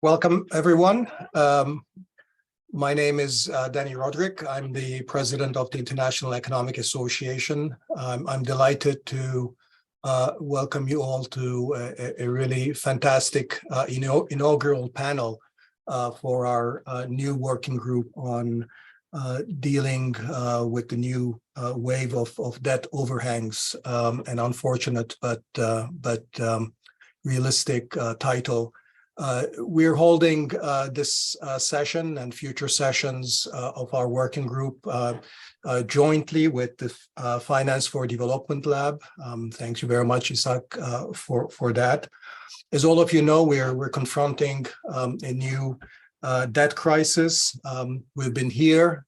Welcome, everyone. My name is Dani Rodrik. I'm the president of the International Economic Association. I'm delighted to welcome you all to a really fantastic inaugural panel for our new working group on dealing with the new wave of debt overhangs, an unfortunate but realistic title. We're holding this session and future sessions of our working group jointly with the Finance for Development Lab. Thank you very much, Ishac, for that. As all of you know, we're confronting a new debt crisis. We've been here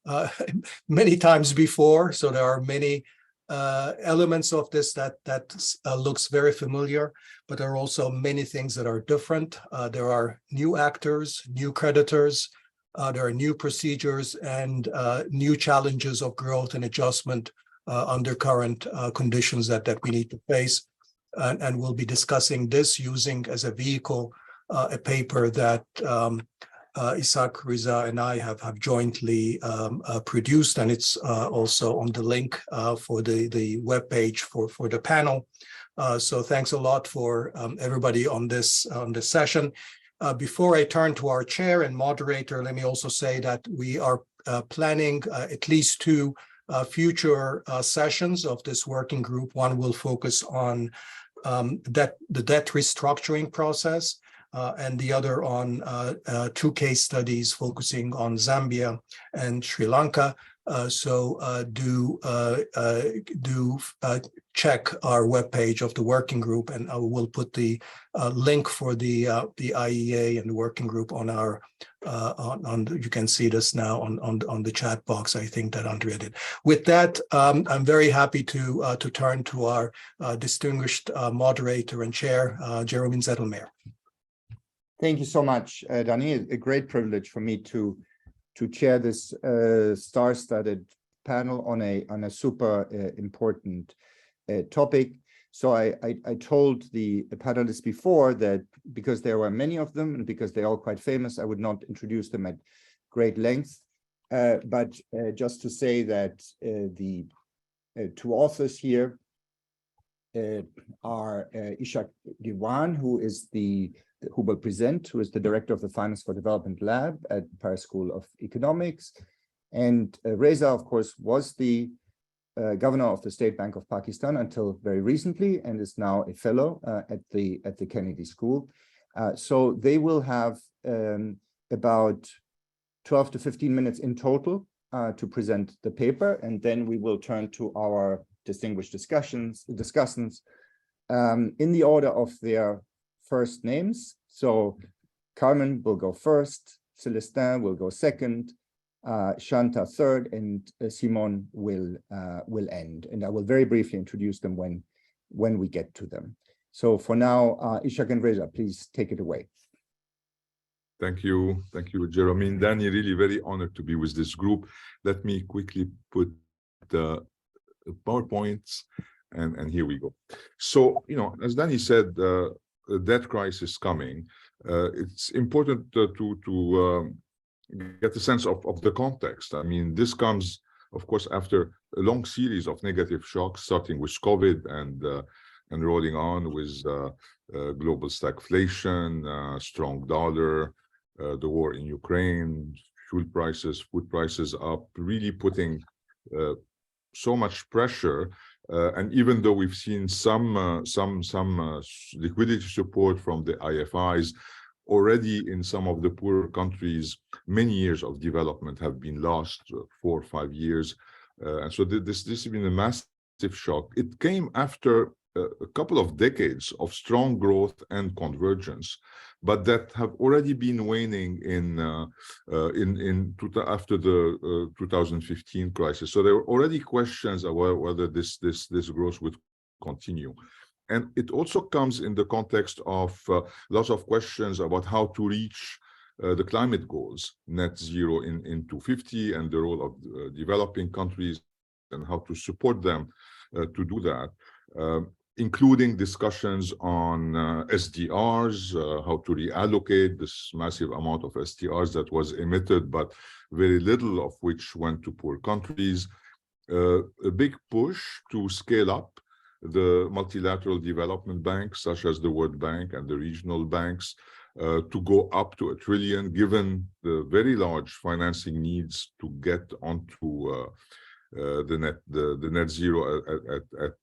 many times before, so there are many elements of this that looks very familiar, but there are also many things that are different. There are new actors, new creditors, there are new procedures and new challenges of growth and adjustment under current conditions that we need to face. And we'll be discussing this using as a vehicle a paper that Ishac, Reza, and I have jointly produced, and it's also on the link for the webpage for the panel. So thanks a lot for everybody on this session. Before I turn to our chair and moderator, let me also say that we are planning at least two future sessions of this working group. One will focus on the debt restructuring process, and the other on two case studies focusing on Zambia and Sri Lanka. So do check our webpage of the working group, and I will put the link for the IEA and the working group on our you can see this now on the chat box. I think that Andrea did. With that, I'm very happy to turn to our distinguished moderator and chair, Jeromin Zettlemeyer. Thank you so much, Dani. A great privilege for me to chair this star-studded panel on a super important topic. So I told the panelists before that because there were many of them and because they're all quite famous, I would not introduce them at great length. But just to say that the two authors here are Ishac Diwan, who will present, who is the director of the Finance for Development Lab at Paris School of Economics. And Reza, of course, was the governor of the State Bank of Pakistan until very recently and is now a fellow at the Kennedy School. So they will have about 12 to 15 minutes in total to present the paper, and then we will turn to our distinguished discussants in the order of their first names. So Carmen will go first, Celestin will go second, Shanta third, and Simon will end. And I will very briefly introduce them when we get to them. So for now, Ishac and Reza, please take it away. Thank you, Jeromin. Dani, really very honored to be with this group. Let me quickly put the PowerPoints, and here we go. So, as Dani said, the debt crisis coming. It's important to get a sense of the context. I mean, this comes, of course, after a long series of negative shocks, starting with COVID and rolling on with global stagflation, strong dollar, the war in Ukraine, food prices up, really putting so much pressure. And even though we've seen some liquidity support from the IFIs, already in some of the poorer countries, many years of development have been lost, 4 or 5 years. And so this has been a massive shock. It came after a couple of decades of strong growth and convergence, but that have already been waning after the 2015 crisis. So there were already questions about whether this growth would continue. And it also comes in the context of lots of questions about how to reach the climate goals, net zero in 2050, and the role of developing countries and how to support them to do that. including discussions on SDRs, how to reallocate this massive amount of SDRs that was emitted, but very little of which went to poor countries. A big push to scale up the multilateral development banks, such as the World Bank and the regional banks, to go up to $1 trillion, given the very large financing needs to get onto the net zero at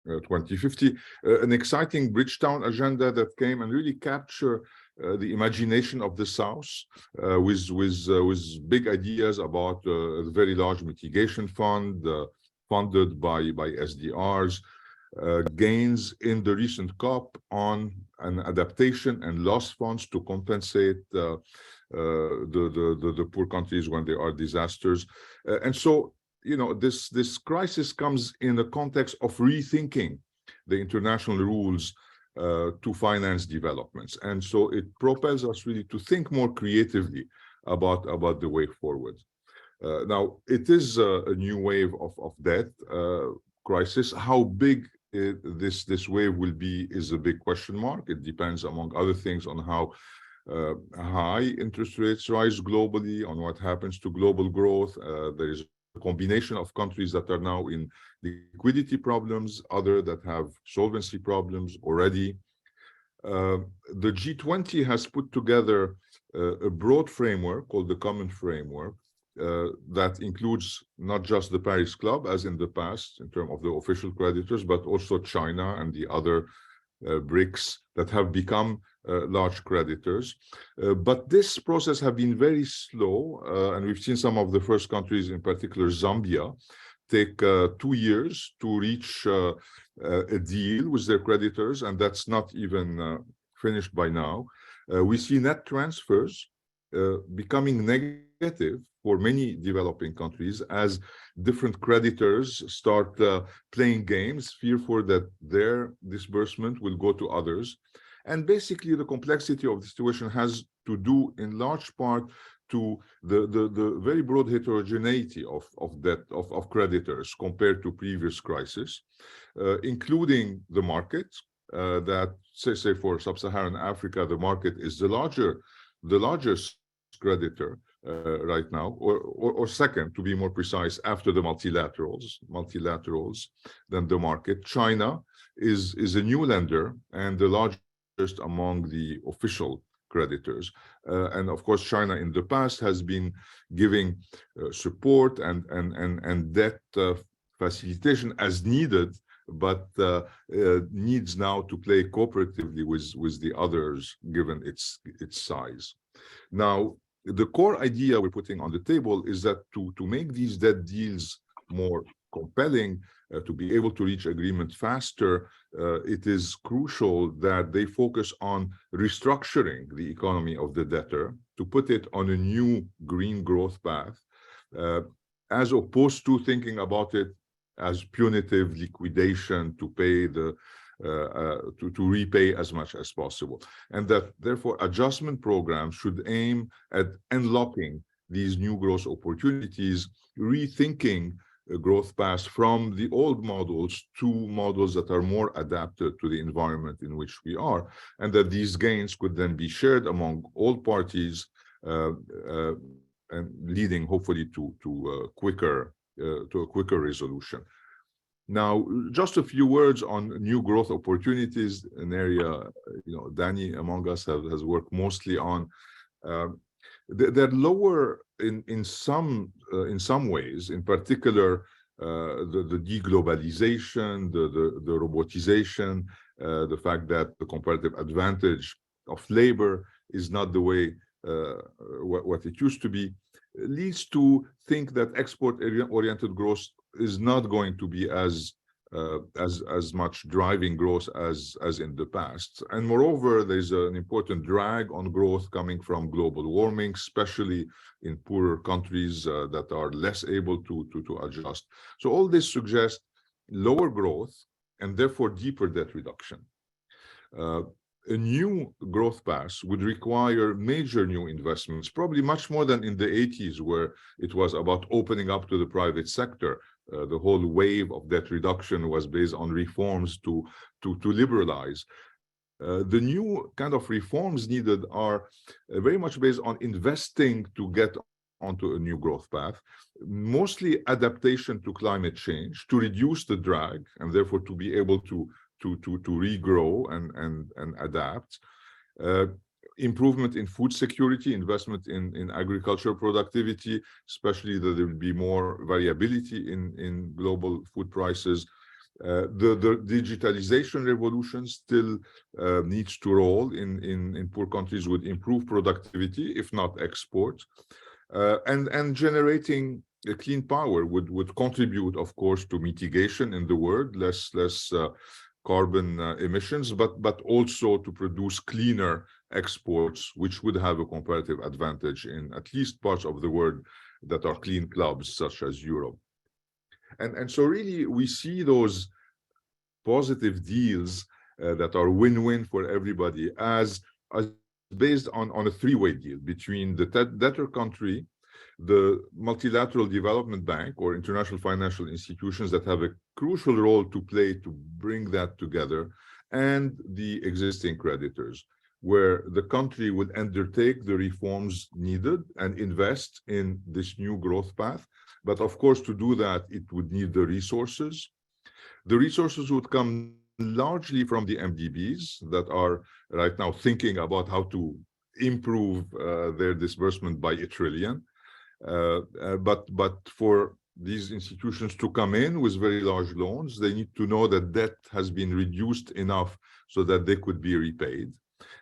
2050. An exciting Bridgetown agenda that came and really captured the imagination of the South with big ideas about a very large mitigation fund funded by SDRs, gains in the recent COP on an adaptation and loss funds to compensate the poor countries when there are disasters. And so, you know, this crisis comes in the context of rethinking the international rules to finance developments. And so it propels us really to think more creatively about the way forward. Now, it is a new wave of debt crisis. How big this wave will be is a big question mark. It depends, among other things, on how high interest rates rise globally, on what happens to global growth. There is a combination of countries that are now in liquidity problems, other that have solvency problems already. The G20 has put together a broad framework called the Common Framework that includes not just the Paris Club, as in the past, in terms of the official creditors, but also China and the other BRICS that have become large creditors. But this process has been very slow, and we've seen some of the first countries, in particular Zambia, take 2 years to reach a deal with their creditors, and that's not even finished by now. We see net transfers becoming negative for many developing countries as different creditors start playing games, fearful that their disbursement will go to others. And basically, the complexity of the situation has to do in large part to the very broad heterogeneity of debt of creditors compared to previous crises, including the market, that say for sub-Saharan Africa, the market is the largest creditor right now, or second, to be more precise, after the multilaterals than the market. China is a new lender and the largest among the official creditors. And of course, China in the past has been giving support and debt facilitation as needed, but needs now to play cooperatively with the others, given its size. Now, the core idea we're putting on the table is that to make these debt deals more compelling, to be able to reach agreement faster, it is crucial that they focus on restructuring the economy of the debtor to put it on a new green growth path, as opposed to thinking about it as punitive liquidation to pay to repay as much as possible. And that therefore adjustment programs should aim at unlocking these new growth opportunities, rethinking growth paths from the old models to models that are more adapted to the environment in which we are, and that these gains could then be shared among all parties, and leading hopefully to a quicker resolution. Now, just a few words on new growth opportunities, an area Dani among us has worked mostly on. They're lower in some ways, in particular the deglobalization, the robotization, the fact that the comparative advantage of labor is not the way what it used to be, leads to think that export-oriented growth is not going to be as much driving growth as in the past. And moreover, there's an important drag on growth coming from global warming, especially in poorer countries that are less able to adjust. So all this suggests lower growth and therefore deeper debt reduction. A new growth path would require major new investments, probably much more than in the 80s, where it was about opening up to the private sector the whole wave of debt reduction was based on reforms to liberalize. The new kind of reforms needed are very much based on investing to get onto a new growth path, mostly adaptation to climate change, to reduce the drag, and therefore to be able to regrow and adapt. Improvement in food security, investment in agricultural productivity, especially that there will be more variability in global food prices. The digitalization revolution still needs to roll in poor countries with improved productivity, if not export. And generating a clean power would contribute, of course, to mitigation in the world, less carbon emissions, but also to produce cleaner exports, which would have a comparative advantage in at least parts of the world that are clean clubs, such as Europe. And so really, we see those positive deals that are win-win for everybody as based on a three-way deal between the debtor country, the multilateral development bank or international financial institutions that have a crucial role to play to bring that together, and the existing creditors, where the country would undertake the reforms needed and invest in this new growth path. But of course, to do that, it would need the resources. The resources would come largely from the MDBs that are right now thinking about how to improve their disbursement by $1 trillion. But for these institutions to come in with very large loans, they need to know that debt has been reduced enough so that they could be repaid.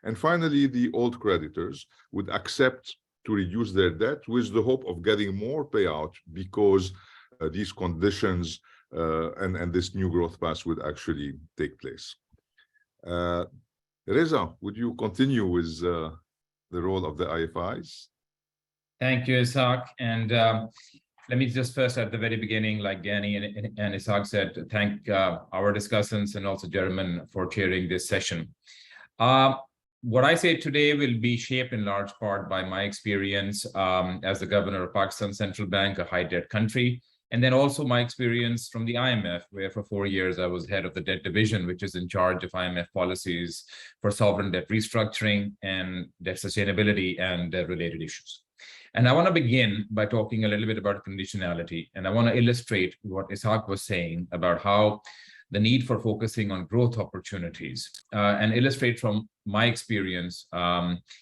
And finally, the old creditors would accept to reduce their debt with the hope of getting more payout because these conditions and this new growth path would actually take place. Reza, would you continue with the role of the IFIs? Thank you, Ishac. And let me just first at the very beginning, like Dani and Ishac said, thank our discussants and also Jeromin for chairing this session. What I say today will be shaped in large part by my experience as the governor of Pakistan Central Bank, a high debt country, and then also my experience from the IMF, where for 4 years I was head of the debt division, which is in charge of IMF policies for sovereign debt restructuring and debt sustainability and related issues. And I want to begin by talking a little bit about conditionality. And I want to illustrate what Ishac was saying about how the need for focusing on growth opportunities and illustrate from my experience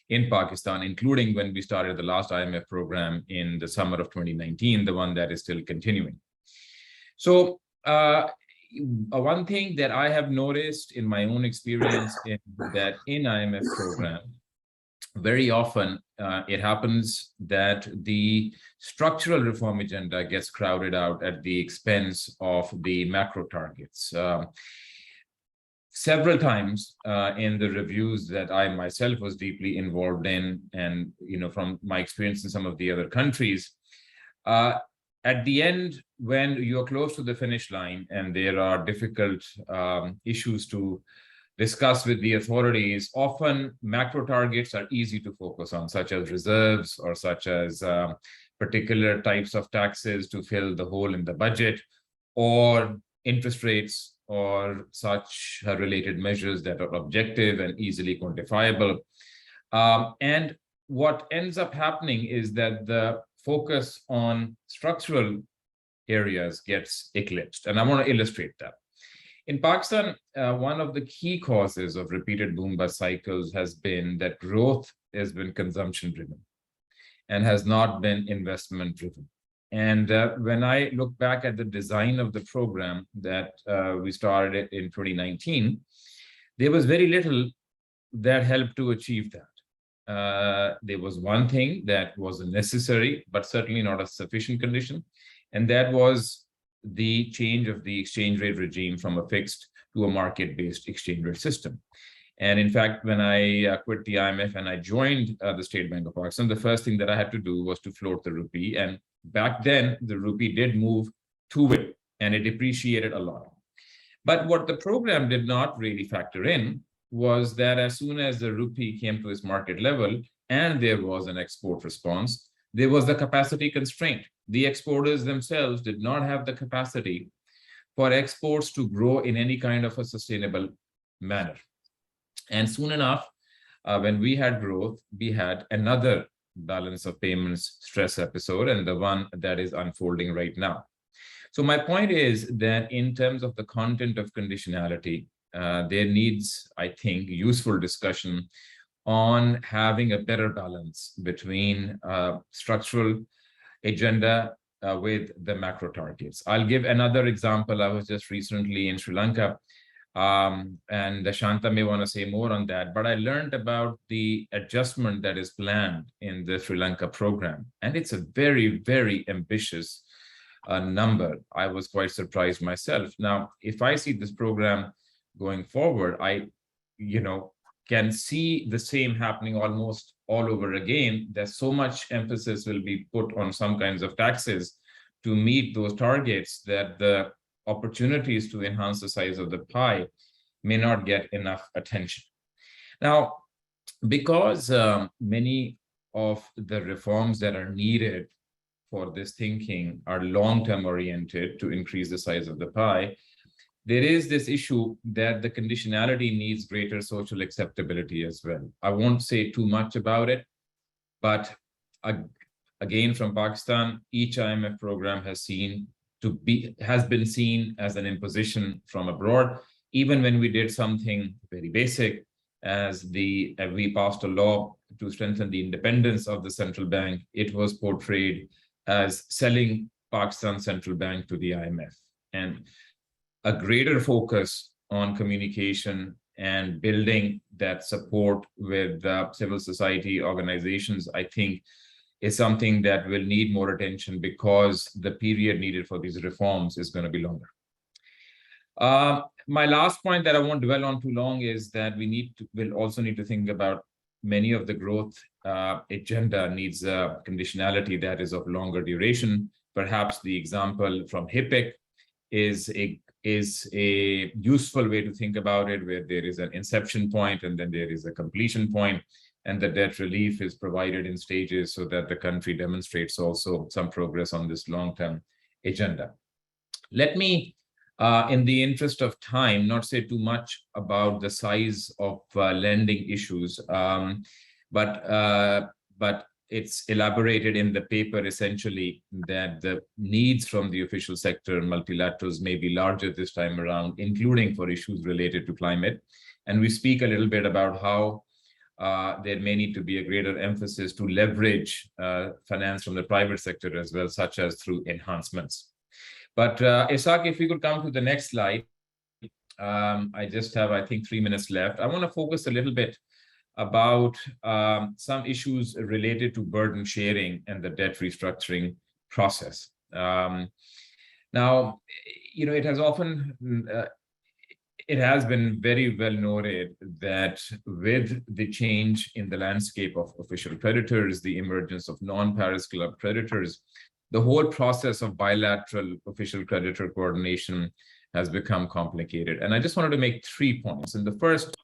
in Pakistan, including when we started the last IMF program in the summer of 2019, the one that is still continuing. So one thing that I have noticed in my own experience is that in IMF program, very often it happens that the structural reform agenda gets crowded out at the expense of the macro targets. Several times in the reviews that I myself was deeply involved in, and from my experience in some of the other countries, at the end, when you're close to the finish line and there are difficult issues to discuss with the authorities, often macro targets are easy to focus on, such as reserves or such as particular types of taxes to fill the hole in the budget, or interest rates or such related measures that are objective and easily quantifiable. And what ends up happening is that the focus on structural areas gets eclipsed. And I want to illustrate that. In Pakistan, one of the key causes of repeated boom-bust cycles has been that growth has been consumption-driven and has not been investment-driven. And when I look back at the design of the program that we started in 2019, there was very little that helped to achieve that. There was one thing that was necessary, but certainly not a sufficient condition, and that was the change of the exchange rate regime from a fixed to a market-based exchange rate system. And in fact, when I quit the IMF and I joined the State Bank of Pakistan, the first thing that I had to do was to float the rupee. And back then, the rupee did move to it, and it depreciated a lot. But what the program did not really factor in was that as soon as the rupee came to its market level and there was an export response, there was the capacity constraint. the exporters themselves did not have the capacity for exports to grow in any kind of a sustainable manner. And soon enough, when we had growth, we had another balance of payments stress episode, and the one that is unfolding right now. So my point is that in terms of the content of conditionality, there needs, I think, useful discussion on having a better balance between structural agenda with the macro targets. I'll give another example. I was just recently in Sri Lanka, and Shanta may want to say more on that, but I learned about the adjustment that is planned in the Sri Lanka program, and it's a very, very ambitious number. I was quite surprised myself. Now, if I see this program going forward, I, can see the same happening almost all over again. There's so much emphasis will be put on some kinds of taxes to meet those targets that the opportunities to enhance the size of the pie may not get enough attention. Now, because many of the reforms that are needed for this thinking are long-term oriented to increase the size of the pie, there is this issue that the conditionality needs greater social acceptability as well. I won't say too much about it, but again, from Pakistan, each IMF program has been seen as an imposition from abroad. Even when we did something very basic, as we passed a law to strengthen the independence of the central bank, it was portrayed as selling Pakistan's central bank to the IMF. And a greater focus on communication and building that support with civil society organizations, I think, is something that will need more attention, because the period needed for these reforms is going to be longer. My last point that I won't dwell on too long is that we'll also need to think about many of the growth agenda needs a conditionality that is of longer duration. Perhaps the example from HIPC is a useful way to think about it, where there is an inception point and then there is a completion point, and the debt relief is provided in stages so that the country demonstrates also some progress on this long-term agenda. Let me, in the interest of time, not say too much about the size of lending issues, but it's elaborated in the paper essentially that the needs from the official sector multilaterals may be larger this time around, including for issues related to climate. And we speak a little bit about how there may need to be a greater emphasis to leverage finance from the private sector as well, such as through enhancements. But Ishac, if we could come to the next slide. I just have, I think, 3 minutes left. I want to focus a little bit about some issues related to burden sharing and the debt restructuring process. Now, it has been very well noted that with the change in the landscape of official creditors, the emergence of non-Paris Club creditors, the whole process of bilateral official creditor coordination has become complicated. And I just wanted to make 3 points. And the first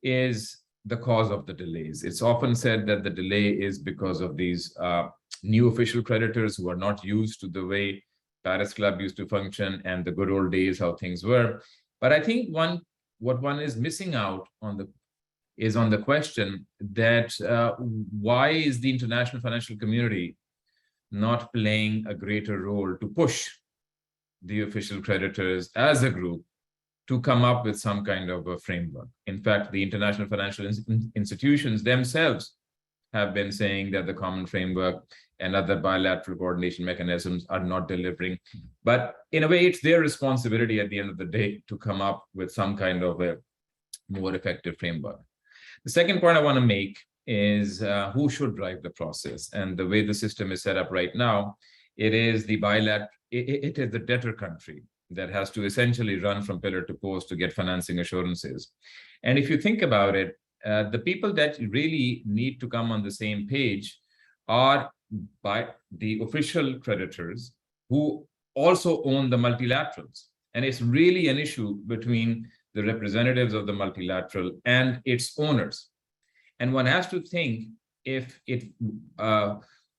is the cause of the delays. It's often said that the delay is because of these new official creditors who are not used to the way Paris Club used to function and the good old days, how things were. But I think what one is missing out on is on the question that why is the international financial community not playing a greater role to push the official creditors as a group to come up with some kind of a framework? In fact, the international financial institutions themselves have been saying that the common framework and other bilateral coordination mechanisms are not delivering. But in a way, it's their responsibility at the end of the day to come up with some kind of a more effective framework. The second point I want to make is who should drive the process. And the way the system is set up right now, it is the it is the debtor country that has to essentially run from pillar to post to get financing assurances. And if you think about it, the people that really need to come on the same page are by the official creditors who also own the multilaterals. And it's really an issue between the representatives of the multilateral and its owners. And one has to think if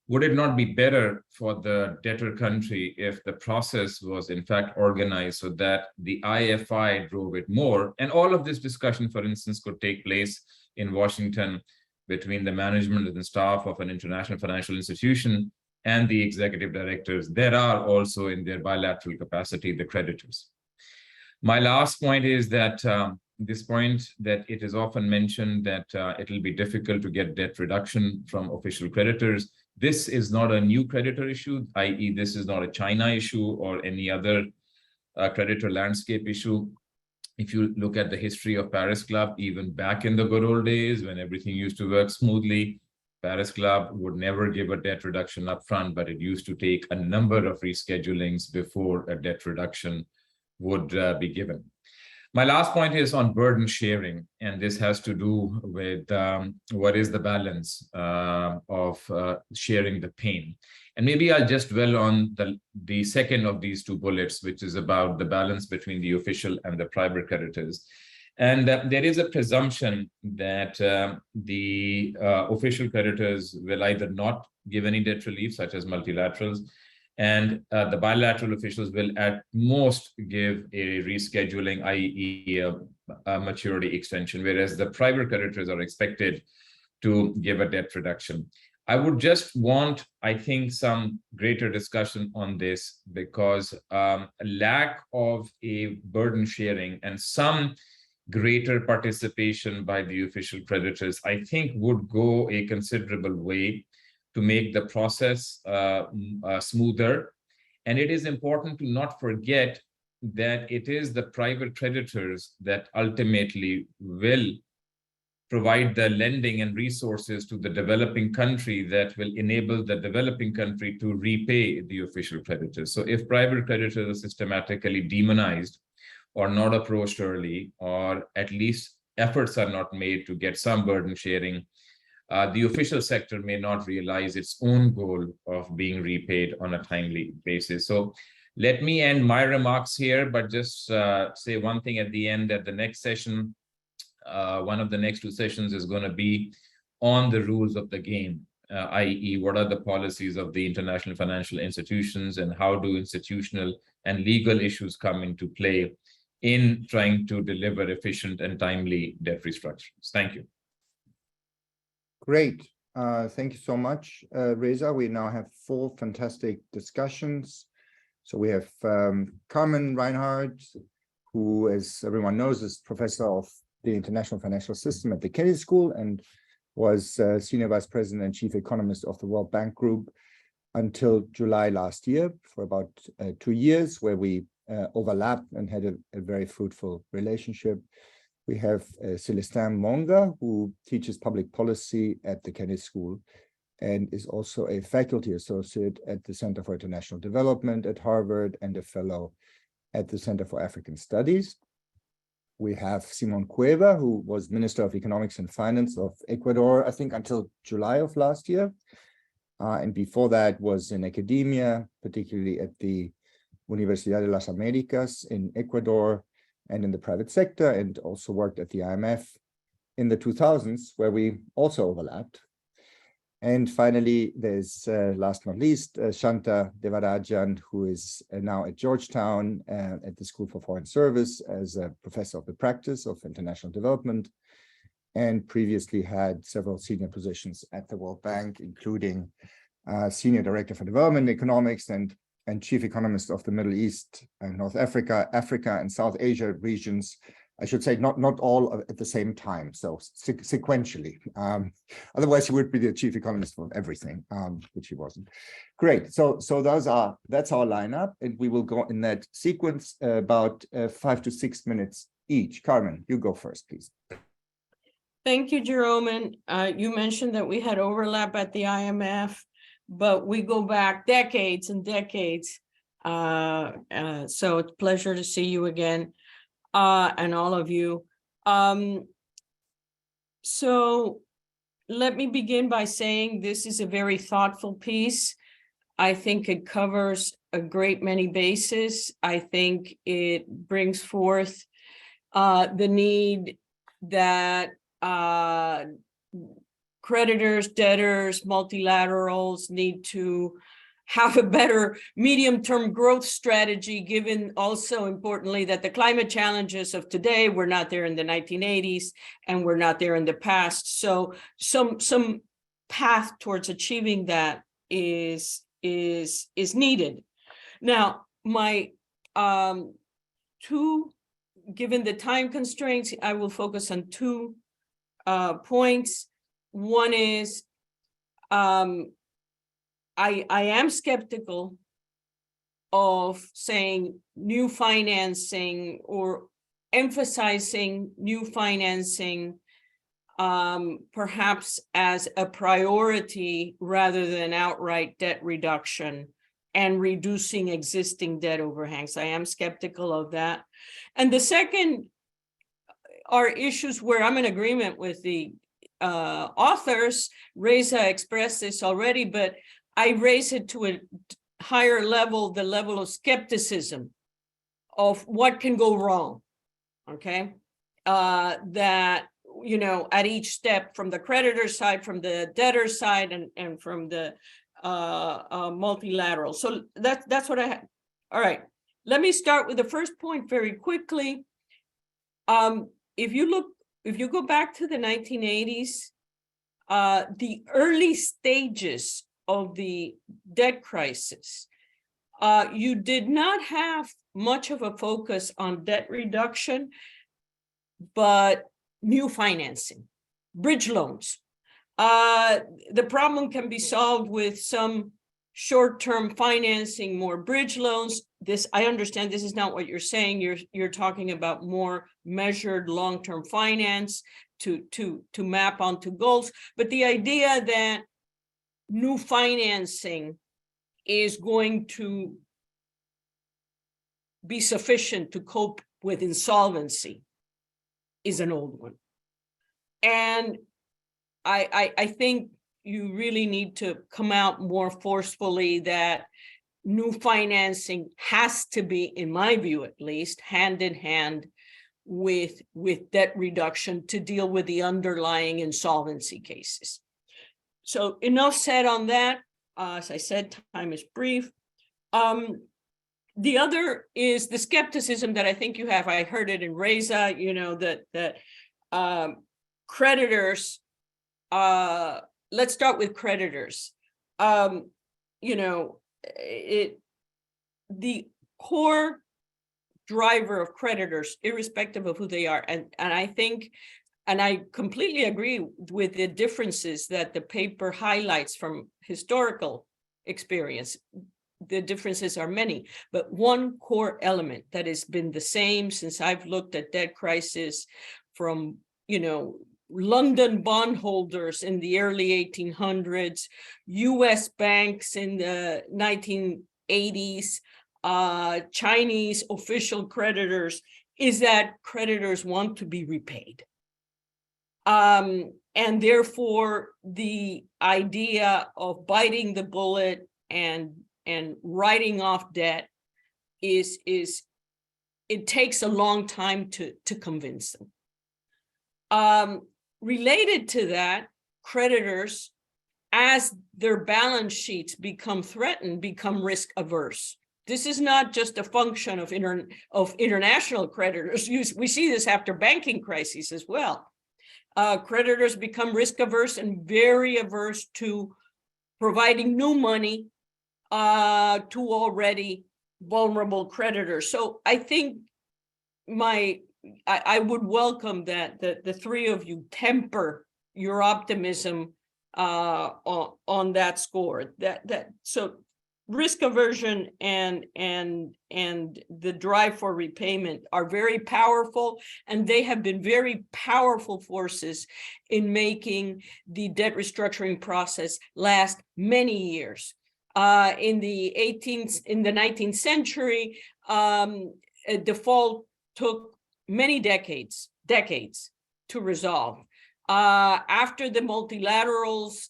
Would it not be better for the debtor country if the process was in fact organized so that the IFI drove it more? And all of this discussion, for instance, could take place in Washington between the management and staff of an international financial institution and the executive directors that are also in their bilateral capacity, the creditors. My last point is that this point that it is often mentioned that it will be difficult to get debt reduction from official creditors. This is not a new creditor issue, i.e. this is not a China issue or any other creditor landscape issue. If you look at the history of Paris Club, even back in the good old days when everything used to work smoothly, Paris Club would never give a debt reduction upfront, but it used to take a number of reschedulings before a debt reduction would be given. My last point is on burden sharing, and this has to do with what is the balance of sharing the pain. And maybe I'll just dwell on the second of these two bullets, which is about the balance between the official and the private creditors. And there is a presumption that the official creditors will either not give any debt relief, such as multilaterals, and the bilateral officials will at most give a rescheduling, i.e. a maturity extension, whereas the private creditors are expected to give a debt reduction. I would just want, I think, some greater discussion on this because a lack of a burden sharing and some greater participation by the official creditors, I think would go a considerable way to make the process smoother. And it is important to not forget that it is the private creditors that ultimately will provide the lending and resources to the developing country that will enable the developing country to repay the official creditors. So if private creditors are systematically demonized or not approached early, or at least efforts are not made to get some burden sharing, the official sector may not realize its own goal of being repaid on a timely basis. So let me end my remarks here, but just say one thing at the end, that the next session, one of the next two sessions is going to be on the rules of the game, i.e. what are the policies of the international financial institutions and how do institutional and legal issues come into play in trying to deliver efficient and timely debt restructurings. Thank you. Great. Thank you so much, Reza. We now have 4 fantastic discussions. So we have Carmen Reinhart, who, as everyone knows, is professor of the International Financial System at the Kennedy School and was Senior Vice President and Chief Economist of the World Bank Group until July last year for about 2 years, where we overlapped and had a very fruitful relationship. We have Celestin Monga, who teaches public policy at the Kennedy School and is also a faculty associate at the Center for International Development at Harvard and a fellow at the Center for African Studies. We have Simon Cueva, who was Minister of Economics and Finance of Ecuador, I think until July of last year. And before that was in academia, particularly at the Universidad de las Americas in Ecuador, and in the private sector, and also worked at the IMF in the 2000s, where we also overlapped. And finally, there's last but not least, Shanta Devarajan, who is now at Georgetown at the School for Foreign Service as a professor of the practice of international development, and previously had several senior positions at the World Bank, including Senior Director for Development Economics and Chief Economist of the Middle East and North Africa, Africa and South Asia regions. I should say not all at the same time, so sequentially. Otherwise, he would be the chief economist for everything, which he wasn't. Great. So that's our lineup, and we will go in that sequence about 5 to 6 minutes each. Carmen, you go first, please. Thank you, Jeromin. You mentioned that we had overlap at the IMF, but we go back decades and decades. So it's a pleasure to see you again, and all of you. So let me begin by saying this is a very thoughtful piece. I think it covers a great many bases. I think it brings forth the need that creditors, debtors, multilaterals need to have a better medium-term growth strategy, given also importantly that the climate challenges of today were not there in the 1980s and were not there in the past. So some path towards achieving that is needed. Now, my given the time constraints, I will focus on 2 points. One is I am skeptical of saying new financing or emphasizing new financing perhaps as a priority rather than outright debt reduction and reducing existing debt overhangs. I am skeptical of that. And the second are issues where I'm in agreement with the authors. Reza expressed this already, but I raise it to a higher level, the level of skepticism of what can go wrong, okay? That, you know, at each step from the creditor side, from the debtor side, and from the multilateral. So that's what I have. All right, let me start with the first point very quickly. If you go back to the 1980s, the early stages of the debt crisis, you did not have much of a focus on debt reduction, but new financing, bridge loans. The problem can be solved with some short-term financing, more bridge loans. This, I understand this is not what you're saying. You're talking about more measured long-term finance to map onto goals. But the idea that new financing is going to be sufficient to cope with insolvency is an old one. And I think you really need to come out more forcefully that new financing has to be, in my view at least, hand in hand with debt reduction to deal with the underlying insolvency cases. So enough said on that. As I said, time is brief. The other is the skepticism that I think you have. I heard it in Reza, you know, that creditors, let's start with creditors. You know, the core driver of creditors, irrespective of who they are, and I think, and I completely agree with the differences that the paper highlights from historical experience. The differences are many, but one core element that has been the same since I've looked at debt crisis from, you know, London bondholders in the early 1800s, US banks in the 1980s, Chinese official creditors, is that creditors want to be repaid. And therefore, the idea of biting the bullet and writing off debt is it takes a long time to convince them. Related to that, creditors, as their balance sheets become threatened, become risk averse. This is not just a function of international creditors. We see this after banking crises as well. Creditors become risk averse and very averse to providing new money to already vulnerable creditors. So I think I would welcome that the three of you temper your optimism on that score. So risk aversion and the drive for repayment are very powerful, and they have been very powerful forces in making the debt restructuring process last many years. In the 19th century, a default took many decades to resolve. After the multilaterals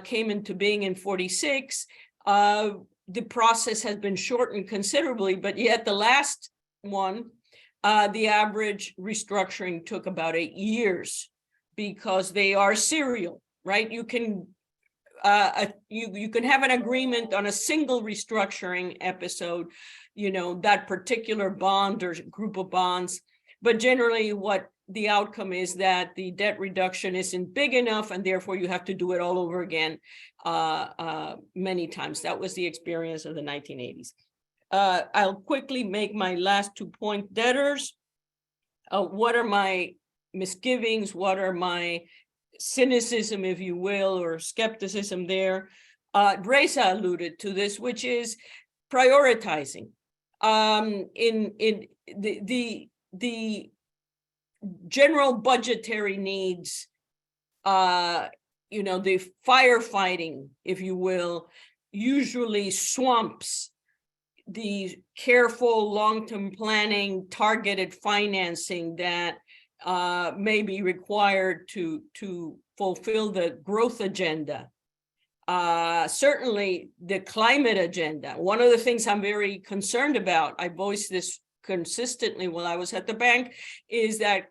came into being in 46, the process has been shortened considerably, but yet the last one, the average restructuring took about 8 years because they are serial. right? You can you can have an agreement on a single restructuring episode, that particular bond or group of bonds, but generally what the outcome is that the debt reduction isn't big enough, and therefore you have to do it all over again many times. That was the experience of the 1980s. I'll quickly make my last 2 point. Debtors. What are my misgivings? What are my cynicism, if you will, or skepticism there? Reza alluded to this, which is prioritizing. In the general budgetary needs, the firefighting, if you will, usually swamps the careful long-term planning, targeted financing that may be required to fulfill the growth agenda. Certainly the climate agenda. One of the things I'm very concerned about, I voiced this consistently while I was at the bank, is that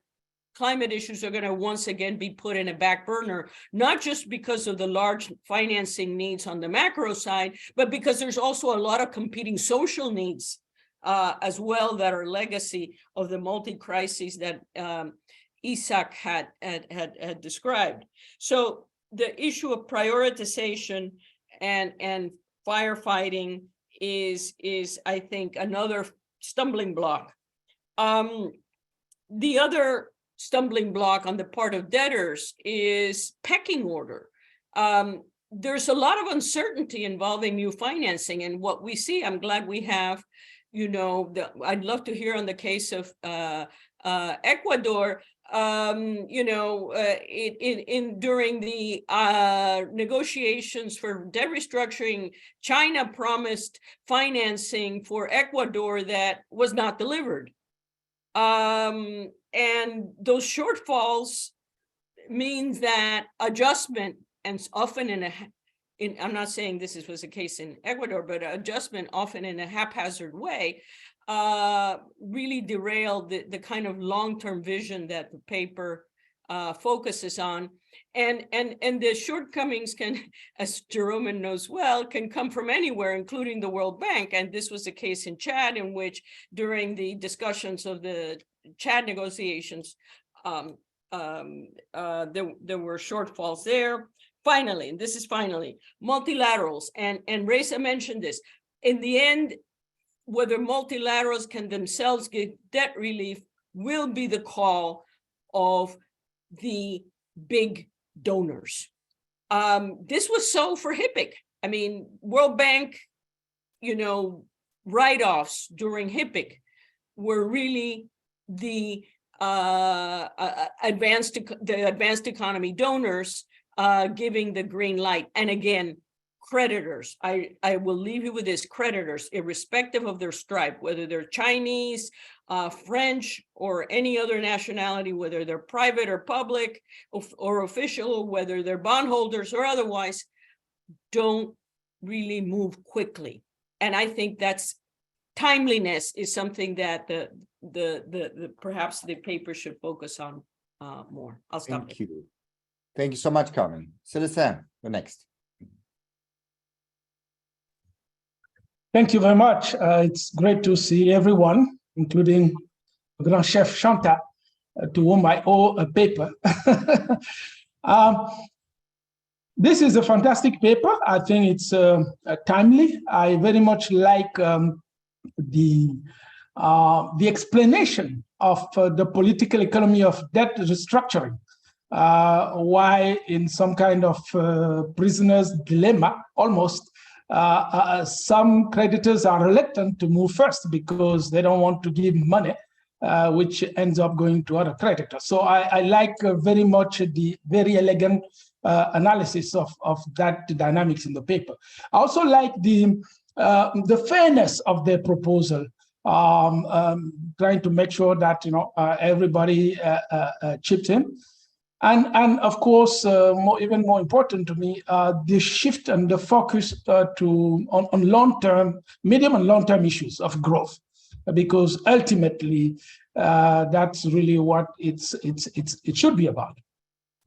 climate issues are going to once again be put in a back burner, not just because of the large financing needs on the macro side, but because there's also a lot of competing social needs as well that are legacy of the multi-crises that Ishac had described. So the issue of prioritization and firefighting is I think another stumbling block. The other stumbling block on the part of debtors is pecking order. There's a lot of uncertainty involving new financing, and what we see, I'm glad we have, I'd love to hear on the case of Ecuador, during the negotiations for debt restructuring, China promised financing for Ecuador that was not delivered. And those shortfalls means that adjustment, and often I'm not saying this was the case in Ecuador, but adjustment often in a haphazard way, really derailed the kind of long-term vision that the paper focuses on. And the shortcomings can, as Jeromin knows well, can come from anywhere, including the World Bank. And this was the case in Chad, in which during the discussions of the Chad negotiations, there were shortfalls there. Finally, and this is finally, multilaterals, and Reza mentioned this. In the end, whether multilaterals can themselves give debt relief will be the call of the big donors. This was so for HIPC. I mean, World Bank, write-offs during HIPC were really the advanced economy donors giving the green light. And again, creditors, I will leave you with this, creditors, irrespective of their stripe, whether they're Chinese, French, or any other nationality, whether they're private or public or official, whether they're bondholders or otherwise, don't really move quickly. And I think that's timeliness is something that the perhaps the paper should focus on more. I'll stop. Thank you. Thank you so much, Carmen. Celestin, the next. Thank you very much. It's great to see everyone, including Grand Chef Shanta, to whom I owe a paper. This is a fantastic paper. I think it's timely. I very much like the explanation of the political economy of debt restructuring. Why in some kind of prisoner's dilemma, almost, some creditors are reluctant to move first because they don't want to give money, which ends up going to other creditors. So I like very much the very elegant analysis of that dynamics in the paper. I also like the fairness of the proposal, trying to make sure that everybody chipped in. And of course, even more important to me, the shift and the focus on long-term, medium and long-term issues of growth, because ultimately that's really what it should be about.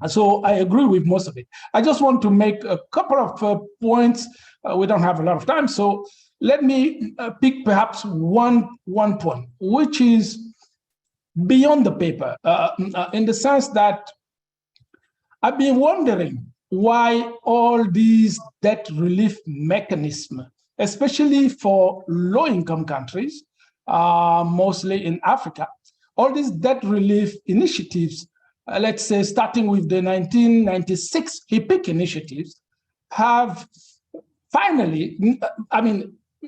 So I agree with most of it. I just want to make a couple of points. We don't have a lot of time, so let me pick perhaps one point, which is beyond the paper, in the sense that I've been wondering why all these debt relief mechanisms, especially for low-income countries, mostly in Africa, all these debt relief initiatives, let's say starting with the 1996 HIPIC initiatives, have finally,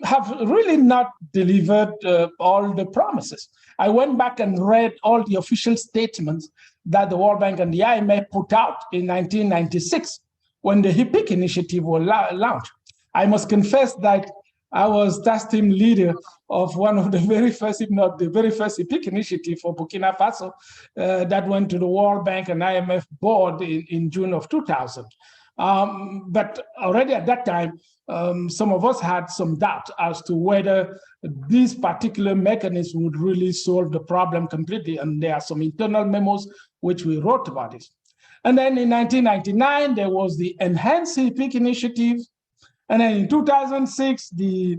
have really not delivered all the promises. I went back and read all the official statements that the World Bank and the IMF put out in 1996 when the HIPIC initiative was launched. I must confess that I was task team leader of one of the very first, if not the very first HIPIC initiative for Burkina Faso that went to the World Bank and IMF board in June of 2000. But already at that time, some of us had some doubt as to whether this particular mechanism would really solve the problem completely. And there are some internal memos which we wrote about it. And then in 1999, there was the Enhanced HIPIC initiative. And then in 2006, the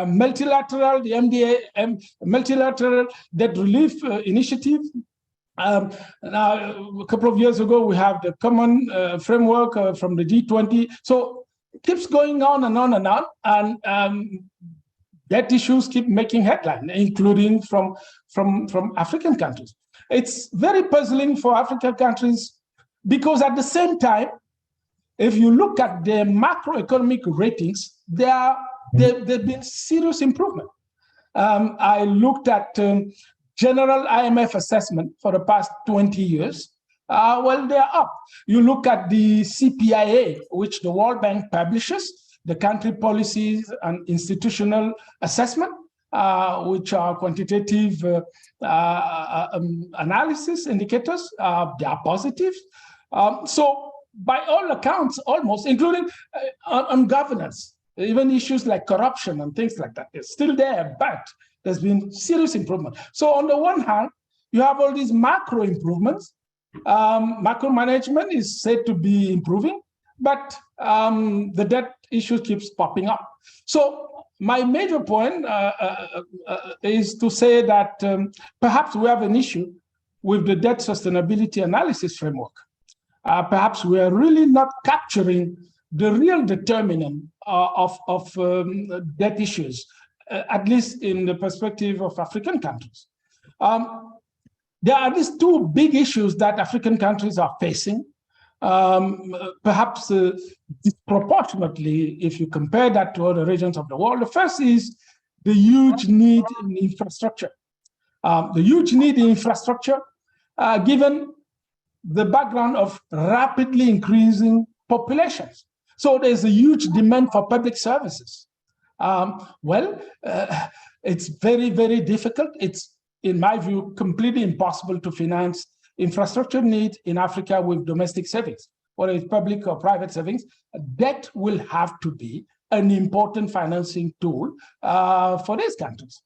multilateral, the MDA, multilateral debt relief initiative. Now, a couple of years ago, we have the common framework from the G20. So it keeps going on and on and on. And debt issues keep making headlines, including from African countries. It's very puzzling for African countries because at the same time, if you look at the macroeconomic ratings, there've been serious improvement. I looked at general IMF assessment for the past 20 years. Well, they're up. You look at the CPIA, which the World Bank publishes, the country policies and institutional assessment, which are quantitative analysis indicators. They are positive. So by all accounts, almost, including on governance, even issues like corruption and things like that, it's still there, but there's been serious improvement. So on the one hand, you have all these macro improvements. Macro management is said to be improving, but the debt issue keeps popping up. So my major point is to say that perhaps we have an issue with the debt sustainability analysis framework. Perhaps we are really not capturing the real determinant of debt issues, at least in the perspective of African countries. There are these two big issues that African countries are facing, perhaps disproportionately if you compare that to other regions of the world. The first is the huge need in infrastructure. The huge need in infrastructure, given the background of rapidly increasing populations. So there's a huge demand for public services. It's very, very difficult. It's, in my view, completely impossible to finance infrastructure needs in Africa with domestic savings, whether it's public or private savings. Debt will have to be an important financing tool for these countries.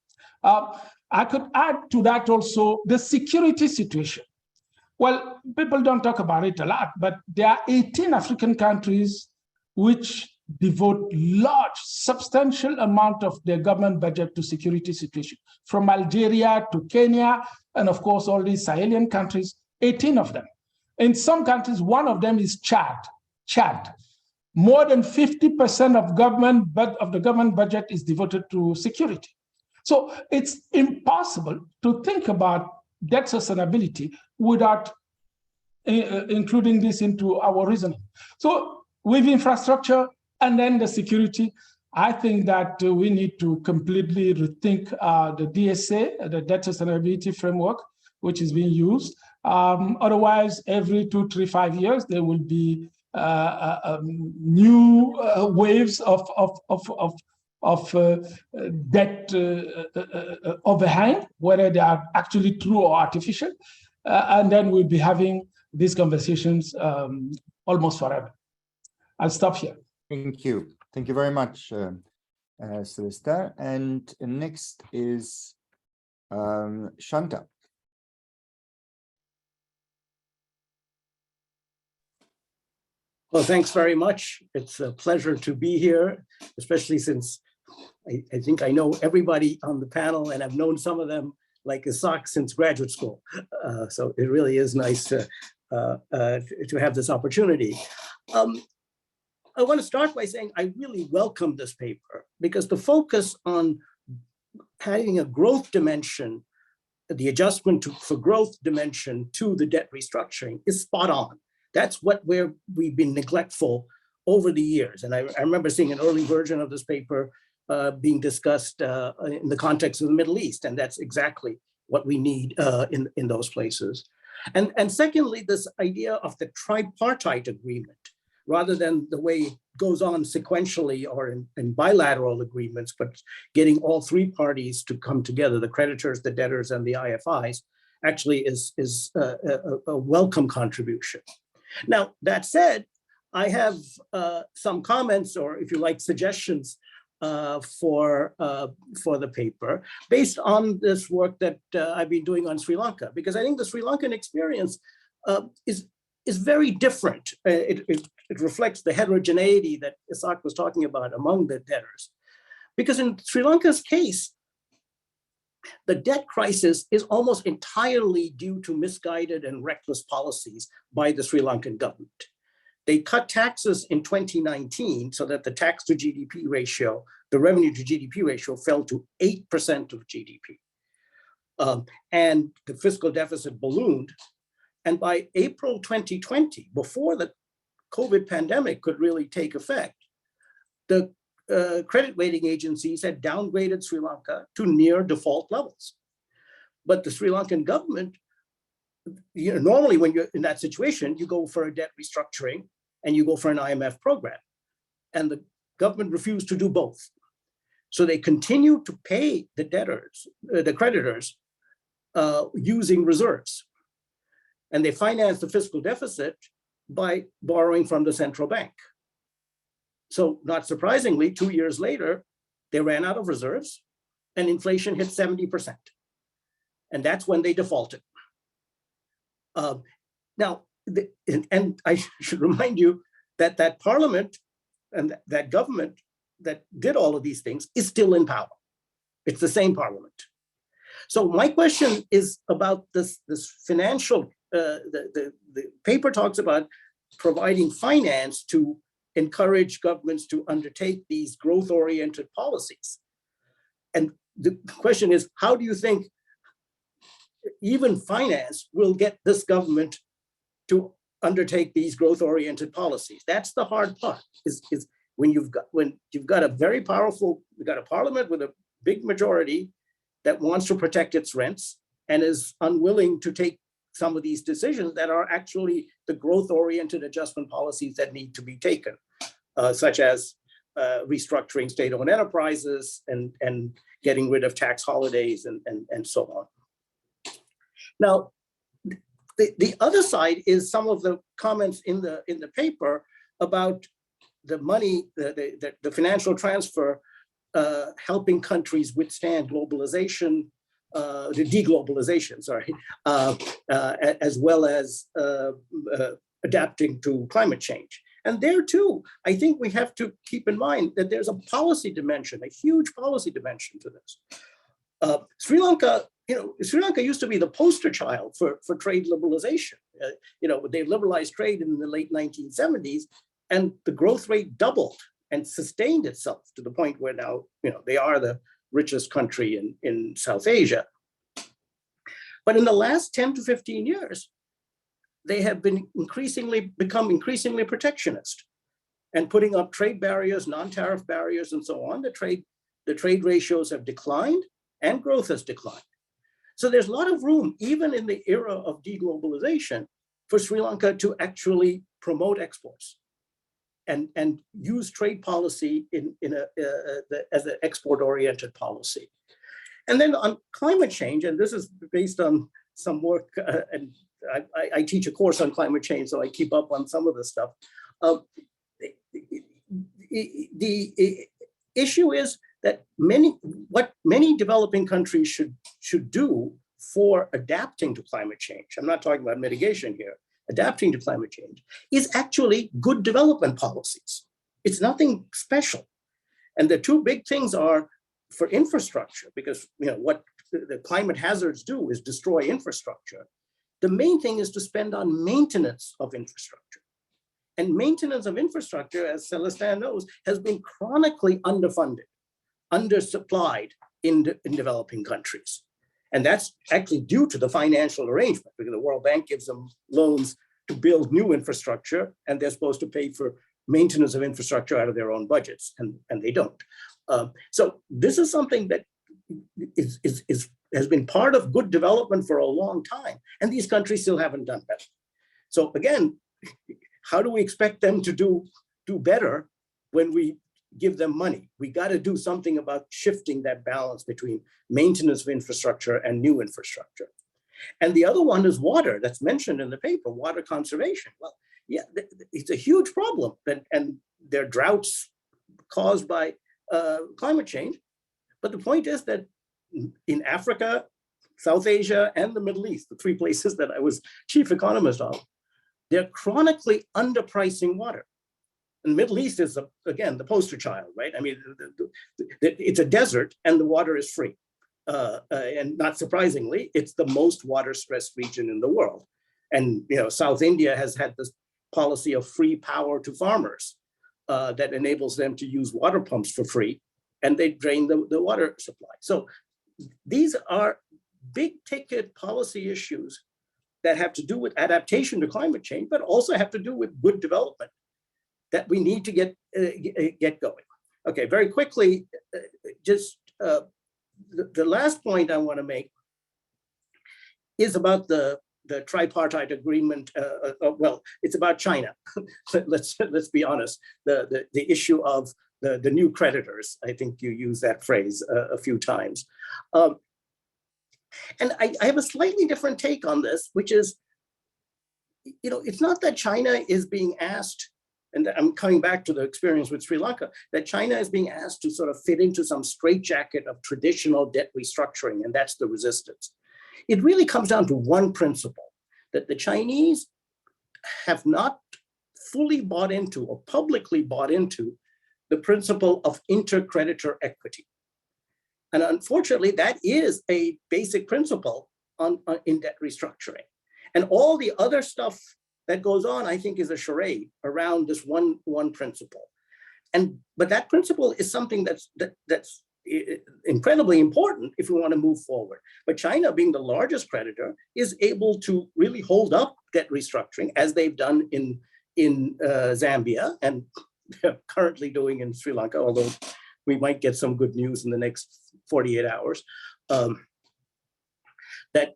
I could add to that also the security situation. Well, people don't talk about it a lot, but there are 18 African countries which devote large, substantial amount of their government budget to security situation, from Algeria to Kenya, and of course, all these Sahelian countries, 18 of them. In some countries, one of them is Chad. More than 50% of the government budget is devoted to security. So it's impossible to think about debt sustainability without including this into our reasoning. So with infrastructure and then the security, I think that we need to completely rethink the DSA, the debt sustainability framework, which is being used. Otherwise, every 2, 3, 5 years, there will be new waves of debt overhang, whether they are actually true or artificial. And then we'll be having these conversations almost forever. I'll stop here. Thank you. Thank you very much, Celestin. And next is Shanta. Well, thanks very much. It's a pleasure to be here, especially since I think I know everybody on the panel, and I've known some of them like Ishac since graduate school. So it really is nice to have this opportunity. I want to start by saying I really welcome this paper because the focus on having a growth dimension, the adjustment for growth dimension to the debt restructuring is spot on. That's where we've been neglectful over the years. And I remember seeing an early version of this paper being discussed in the context of the Middle East. And that's exactly what we need in those places. And secondly, this idea of the tripartite agreement, rather than the way it goes on sequentially or in bilateral agreements, but getting all three parties to come together, the creditors, the debtors, and the IFIs, actually is a welcome contribution. Now, that said, I have some comments, or if you like, suggestions for the paper based on this work that I've been doing on Sri Lanka, because I think the Sri Lankan experience is very different. It reflects the heterogeneity that Ishac was talking about among the debtors. Because in Sri Lanka's case, the debt crisis is almost entirely due to misguided and reckless policies by the Sri Lankan government. They cut taxes in 2019 so that the tax to GDP ratio, the revenue to GDP ratio fell to 8% of GDP. And the fiscal deficit ballooned. And by April 2020, before the COVID pandemic could really take effect, the credit rating agencies had downgraded Sri Lanka to near default levels. But the Sri Lankan government, normally when you're in that situation, you go for a debt restructuring and you go for an IMF program. And the government refused to do both. So they continued to pay the debtors, the creditors, using reserves. And they financed the fiscal deficit by borrowing from the central bank. So not surprisingly, 2 years later, they ran out of reserves and inflation hit 70%. And that's when they defaulted. Now, and I should remind you that that parliament and that government that did all of these things is still in power. It's the same parliament. So my question is about this financial, the paper talks about providing finance to encourage governments to undertake these growth-oriented policies. And the question is, how do you think even finance will get this government to undertake these growth-oriented policies? That's the hard part, is when you've got a very powerful, you've got a parliament with a big majority that wants to protect its rents and is unwilling to take some of these decisions that are actually the growth-oriented adjustment policies that need to be taken, such as restructuring state-owned enterprises and getting rid of tax holidays and so on. Now, the other side is some of the comments in the paper about the money, the financial transfer helping countries withstand globalization, the deglobalization, sorry, as well as adapting to climate change. And there too, I think we have to keep in mind that there's a policy dimension, a huge policy dimension to this. Sri Lanka, Sri Lanka used to be the poster child for trade liberalization. They liberalized trade in the late 1970s, and the growth rate doubled and sustained itself to the point where now, they are the richest country in South Asia. But in the last 10 to 15 years, they have become increasingly protectionist and putting up trade barriers, non-tariff barriers, and so on. The trade ratios have declined and growth has declined. So there's a lot of room, even in the era of deglobalization, for Sri Lanka to actually promote exports and use trade policy as an export-oriented policy. And then on climate change, and this is based on some work, and I teach a course on climate change, so I keep up on some of this stuff. The issue is that what many developing countries should do for adapting to climate change, I'm not talking about mitigation here, adapting to climate change, is actually good development policies. It's nothing special. And the two big things are for infrastructure, because what the climate hazards do is destroy infrastructure. The main thing is to spend on maintenance of infrastructure. And maintenance of infrastructure, as Celestin knows, has been chronically underfunded, undersupplied in developing countries. And that's actually due to the financial arrangement, because the World Bank gives them loans to build new infrastructure, and they're supposed to pay for maintenance of infrastructure out of their own budgets, and they don't. So this is something that has been part of good development for a long time, and these countries still haven't done better. So again, how do we expect them to do better when we give them money? We got to do something about shifting that balance between maintenance of infrastructure and new infrastructure. And the other one is water, that's mentioned in the paper, water conservation. Well, yeah, it's a huge problem, and there are droughts caused by climate change. But the point is that in Africa, South Asia, and the Middle East, the three places that I was chief economist of, they're chronically underpricing water. And the Middle East is, again, the poster child, right? I mean, it's a desert and the water is free. And not surprisingly, it's the most water-stressed region in the world. And South India has had this policy of free power to farmers that enables them to use water pumps for free, and they drain the water supply. So these are big ticket policy issues that have to do with adaptation to climate change, but also have to do with good development that we need to get going. Okay, very quickly, just the last point I want to make is about the tripartite agreement. Well, it's about China. let's be honest. The issue of the new creditors. I think you used that phrase a few times. And I have a slightly different take on this, which is, it's not that China is being asked, and I'm coming back to the experience with Sri Lanka, that China is being asked to sort of fit into some straitjacket of traditional debt restructuring, and that's the resistance. It really comes down to one principle, that the Chinese have not fully bought into or publicly bought into the principle of intercreditor equity. And unfortunately, that is a basic principle in debt restructuring. And all the other stuff that goes on, I think, is a charade around this one principle. But that principle is something that's incredibly important if we want to move forward. But China, being the largest creditor, is able to really hold up debt restructuring, as they've done in Zambia, and they're currently doing in Sri Lanka, although we might get some good news in the next 48 hours. That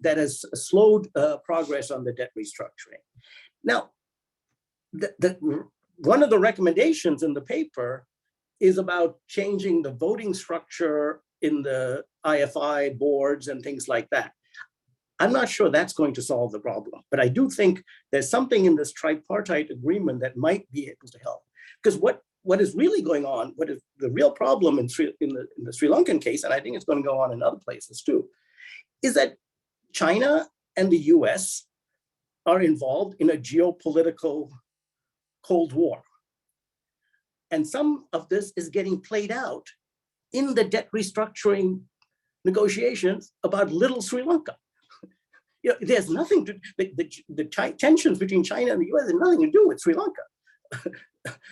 has slowed progress on the debt restructuring. Now, one of the recommendations in the paper is about changing the voting structure in the IFI boards and things like that. I'm not sure that's going to solve the problem, but I do think there's something in this tripartite agreement that might be able to help. Because what is really going on, what is the real problem in the Sri Lankan case, and I think it's going to go on in other places too, is that China and the US are involved in a geopolitical Cold War. And some of this is getting played out in the debt restructuring negotiations about little Sri Lanka. There's nothing to, the tensions between China and the US have nothing to do with Sri Lanka.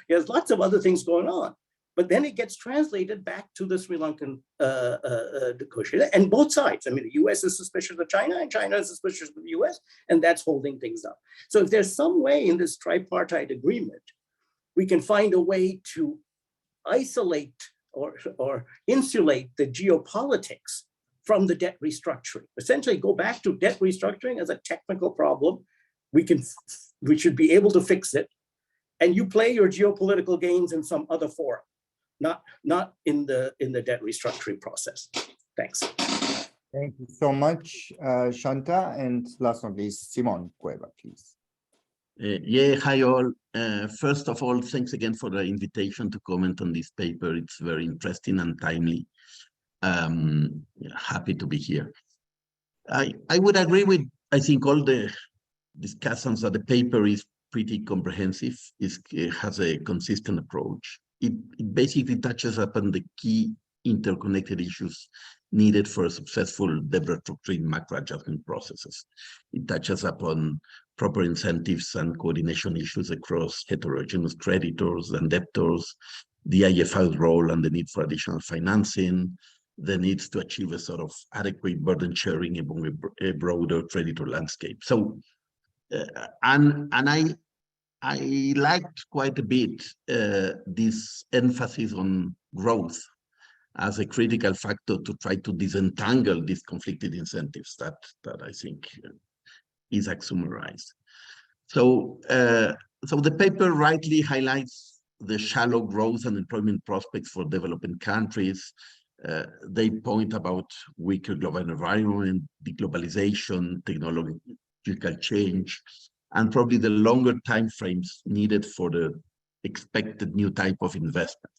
There's lots of other things going on. But then it gets translated back to the Sri Lankan negotiation, and both sides. I mean, the US is suspicious of China, and China is suspicious of the US, and that's holding things up. So if there's some way in this tripartite agreement, we can find a way to isolate or insulate the geopolitics from the debt restructuring. Essentially go back to debt restructuring as a technical problem. We should be able to fix it, and you play your geopolitical games in some other forum. Not in the debt restructuring process. Thanks. Thank you so much, Shanta, and last but not least, Simon Cueva, please. Yeah, hi all. First of all, thanks again for the invitation to comment on this paper. It's very interesting and timely. Happy to be here. I would agree with, I think, all the Discussants that the paper is pretty comprehensive. It has a consistent approach. It basically touches upon the key interconnected issues needed for a successful debt restructuring macro adjustment processes. It touches upon proper incentives and coordination issues across heterogeneous creditors and debtors, the IFI's role and the need for additional financing, the needs to achieve a sort of adequate burden sharing among a broader creditor landscape. So, and I liked quite a bit this emphasis on growth as a critical factor to try to disentangle these conflicted incentives that I think Isaac summarized. So, so the paper rightly highlights the shallow growth and employment prospects for developing countries. They point about weaker global environment, deglobalization, technological change, and probably the longer timeframes needed for the expected new type of investment.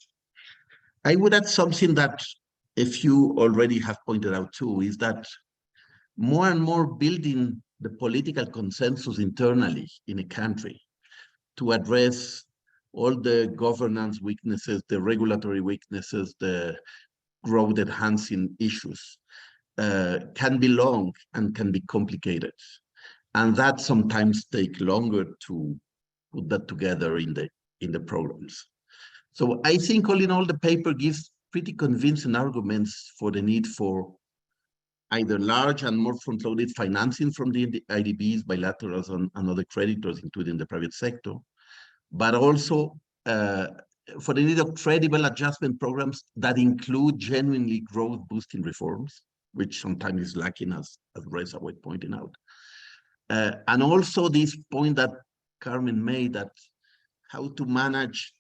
I would add something that a few already have pointed out too, is that more and more building the political consensus internally in a country to address all the governance weaknesses, the regulatory weaknesses, the growth enhancing issues can be long and can be complicated. And that sometimes take longer to put that together in the programs. So I think all in all, the paper gives pretty convincing arguments for the need for either large and more front-loaded financing from the IDBs, bilaterals, and other creditors, including the private sector, but also for the need of credible adjustment programs that include genuinely growth-boosting reforms, which sometimes is lacking, as Reza was pointing out. And also this point that Carmen made, that how to manage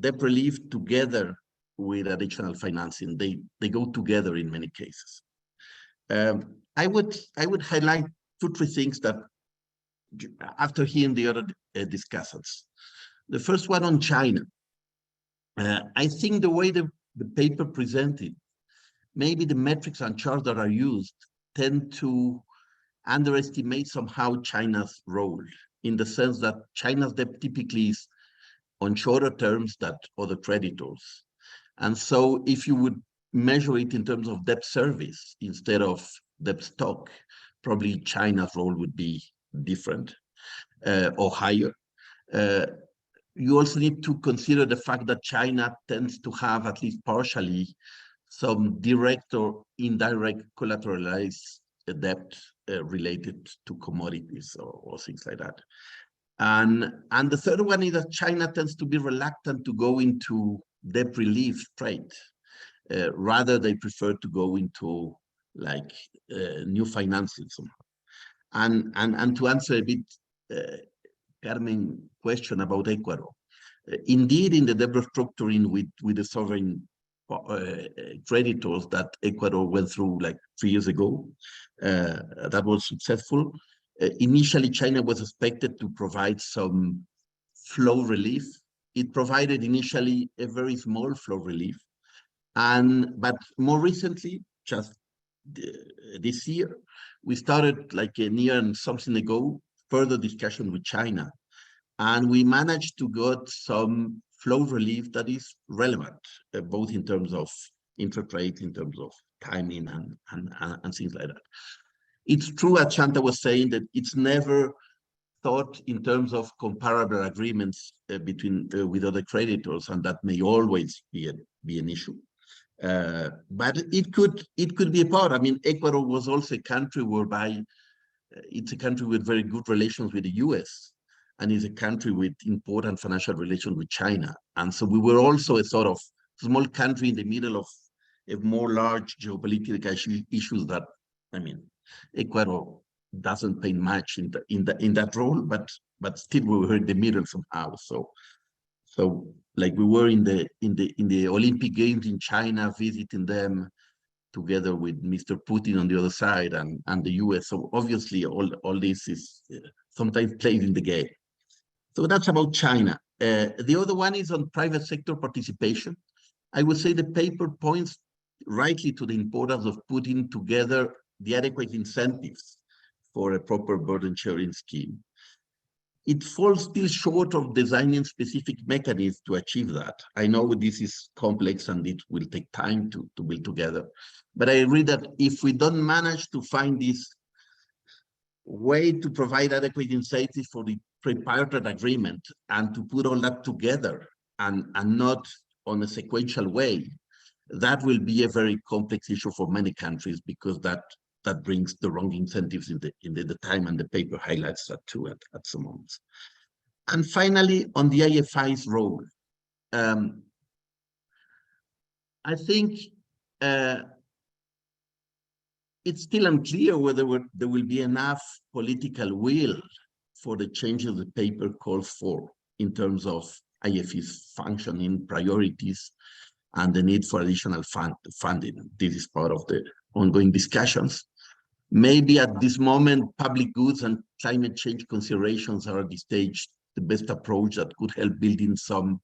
debt relief together with additional financing. They go together in many cases. I would highlight 2-3 things that after hearing the other discussants. The first one on China. I think the way the paper presented, maybe the metrics and charts that are used tend to underestimate somehow China's role, in the sense that China's debt typically is on shorter terms than other creditors. And so if you would measure it in terms of debt service instead of debt stock, probably China's role would be different or higher. You also need to consider the fact that China tends to have, at least partially, some direct or indirect collateralized debt related to commodities or things like that. And the third one is that China tends to be reluctant to go into debt relief trade. Rather, they prefer to go into like new financing somehow. And to answer a bit Carmen's question about Ecuador, indeed, in the debt restructuring with the sovereign creditors that Ecuador went through like 3 years ago, that was successful. Initially, China was expected to provide some flow relief. It provided initially a very small flow relief, but more recently, just this year, we started like a year and something ago, further discussion with China, and we managed to get some flow relief that is relevant, both in terms of interest rate, in terms of timing, and things like that. It's true, as Shanta was saying, that it's never thought in terms of comparable agreements between with other creditors, and that may always be an issue. But it could be a part. I mean, Ecuador was also a country whereby it's a country with very good relations with the US, and is a country with important financial relations with China. And so we were also a sort of small country in the middle of a more large geopolitical issues that, I mean, Ecuador doesn't play much in that role, but still we were in the middle somehow. So like we were in the Olympic Games in China, visiting them together with Mr. Putin on the other side and the US. So obviously all this is sometimes played in the game. So that's about China. The other one is on private sector participation. I would say the paper points rightly to the importance of putting together the adequate incentives for a proper burden sharing scheme. It falls still short of designing specific mechanisms to achieve that. I know this is complex and it will take time to build together, but I agree that if we don't manage to find this way to provide adequate incentives for the tripartite agreement and to put all that together and not on a sequential way, that will be a very complex issue for many countries, because that brings the wrong incentives in the time, and the paper highlights that too at some moments. And finally, on the IFI's role, I think it's still unclear whether there will be enough political will for the changes the paper calls for in terms of IFE's functioning, priorities, and the need for additional funding. This is part of the ongoing discussions. Maybe at this moment, public goods and climate change considerations are at this stage the best approach that could help building some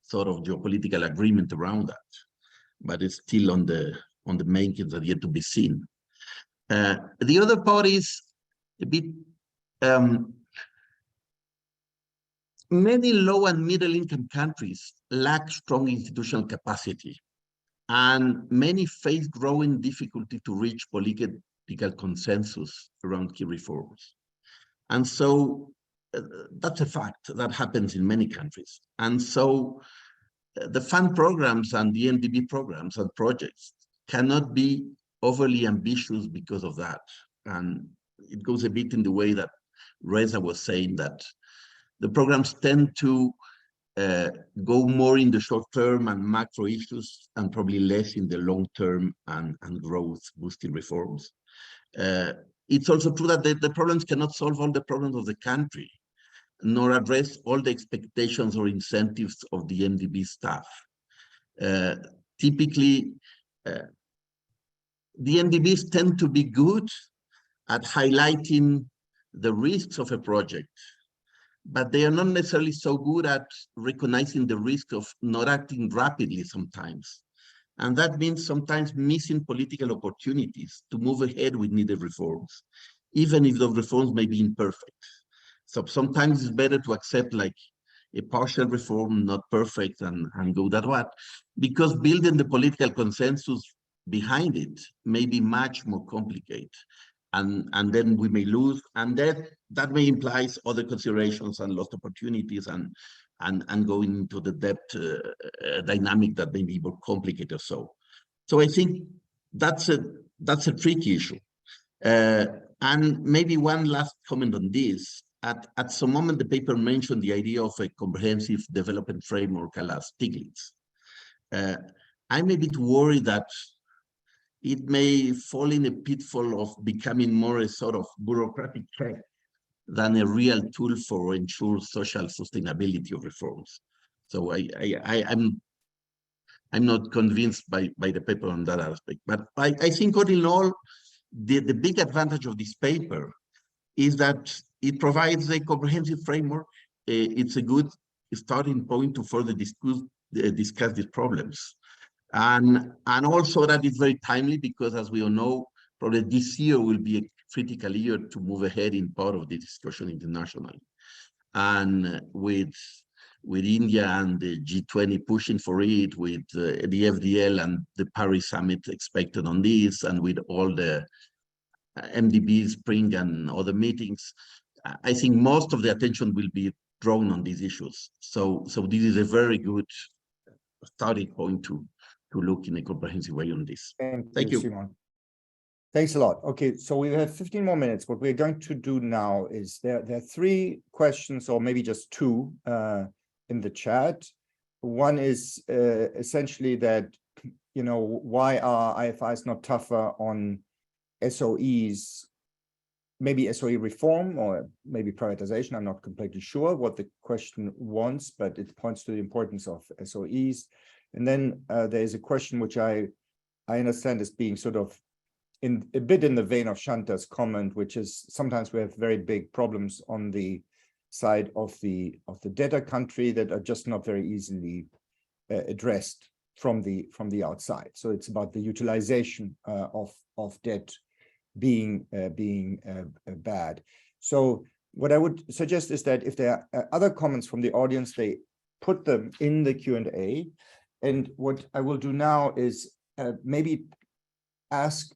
sort of geopolitical agreement around that. But it's still on the makings that yet to be seen. The other part is a bit, many low and middle income countries lack strong institutional capacity, and many face growing difficulty to reach political consensus around key reforms. And so that's a fact that happens in many countries. And so the fund programs and the MDB programs and projects cannot be overly ambitious because of that. And it goes a bit in the way that Reza was saying, that the programs tend to go more in the short term and macro issues, and probably less in the long term and growth boosting reforms. It's also true that the problems cannot solve all the problems of the country, nor address all the expectations or incentives of the MDB staff. Typically, the MDBs tend to be good at highlighting the risks of a project, but they are not necessarily so good at recognizing the risk of not acting rapidly sometimes. And that means sometimes missing political opportunities to move ahead with needed reforms, even if those reforms may be imperfect. So sometimes it's better to accept like a partial reform, not perfect, and go that way, because building the political consensus behind it may be much more complicated. And then we may lose, and that may imply other considerations and lost opportunities and going into the debt dynamic that may be more complicated. So I think that's a tricky issue. And maybe one last comment on this. At some moment, the paper mentioned the idea of a comprehensive development framework a la Stiglitz. I'm a bit worried that it may fall in a pitfall of becoming more a sort of bureaucratic check than a real tool for ensure social sustainability of reforms. So I'm not convinced by the paper on that aspect. But I think all in all, the big advantage of this paper is that it provides a comprehensive framework. It's a good starting point to further discuss these problems. And also that is very timely, because as we all know, probably this year will be a critical year to move ahead in part of the discussion internationally. And with India and the G20 pushing for it, with the FDL and the Paris summit expected on this, and with all the MDB spring and other meetings, I think most of the attention will be drawn on these issues. So this is a very good starting point to look in a comprehensive way on this. Thank you. Simon. Thanks a lot. Okay, so we have 15 more minutes. What we're going to do now is there are 3 questions, or maybe just 2 in the chat. One is essentially that, why are IFIs not tougher on SOEs, maybe SOE reform or maybe privatization? I'm not completely sure what the question wants, but it points to the importance of SOEs. And then there is a question which I understand as being sort of a bit in the vein of Shanta's comment, which is sometimes we have very big problems on the side of the debtor country that are just not very easily addressed from the outside. So it's about the utilization of debt being bad. So what I would suggest is that if there are other comments from the audience, they put them in the Q&A. And what I will do now is maybe ask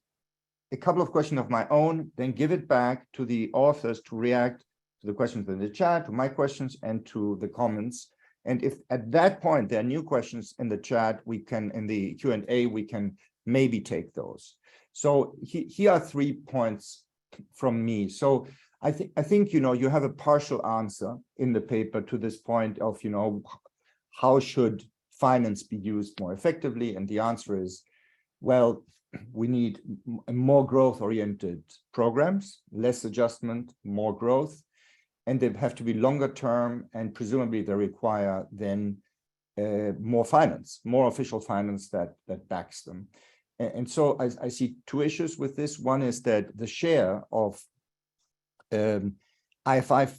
a couple of questions of my own, then give it back to the authors to react to the questions in the chat, to my questions, and to the comments. And if at that point there are new questions in the chat, we can, in the Q&A, we can maybe take those. So here are 3 points from me. So I think, you know, you have a partial answer in the paper to this point of, you know, how should finance be used more effectively? And the answer is, well, we need more growth-oriented programs, less adjustment, more growth, and they have to be longer term, and presumably they require then more finance, more official finance that backs them. And so I see 2 issues with this. One is that the share of IFI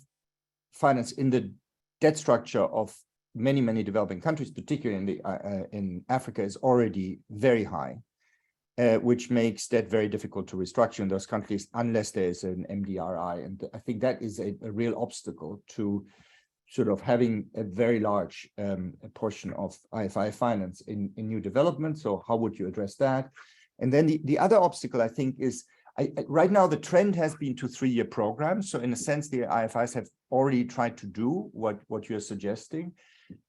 finance in the debt structure of many developing countries, particularly in Africa, is already very high, which makes that very difficult to restructure in those countries unless there is an MDRI. And I think that is a real obstacle to sort of having a very large portion of IFI finance in new development. So how would you address that? And then the other obstacle, I think, is right now the trend has been to 3-year programs. So in a sense, the IFIs have already tried to do what you're suggesting,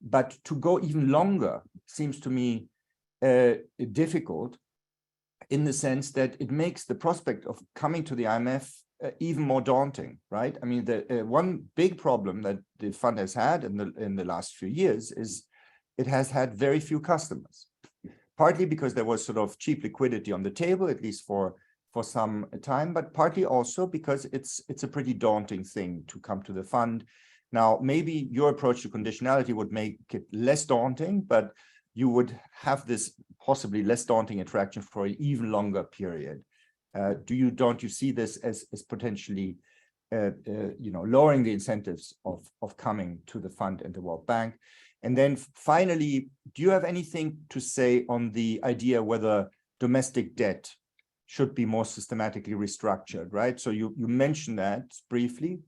but to go even longer seems to me difficult, in the sense that it makes the prospect of coming to the IMF even more daunting, right? I mean, the one big problem that the fund has had in the last few years is it has had very few customers, partly because there was sort of cheap liquidity on the table, at least for some time, but partly also because it's a pretty daunting thing to come to the fund. Now, maybe your approach to conditionality would make it less daunting, but you would have this possibly less daunting interaction for an even longer period. Don't you see this as potentially, you know, lowering the incentives of coming to the fund and the World Bank? And then finally, do you have anything to say on the idea whether domestic debt should be more systematically restructured, right? So you mentioned that briefly,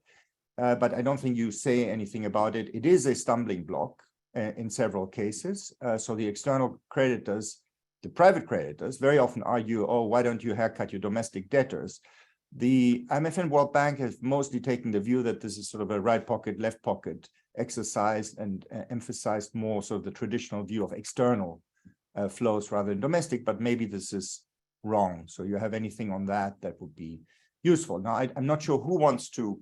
but I don't think you say anything about it. It is a stumbling block in several cases. So the external creditors, the private creditors, very often argue, oh, why don't you haircut your domestic debtors? The IMF and World Bank have mostly taken the view that this is sort of a right pocket, left pocket exercise, and emphasized more sort of the traditional view of external flows rather than domestic, but maybe this is wrong. So you have anything on that would be useful. Now, I'm not sure who wants to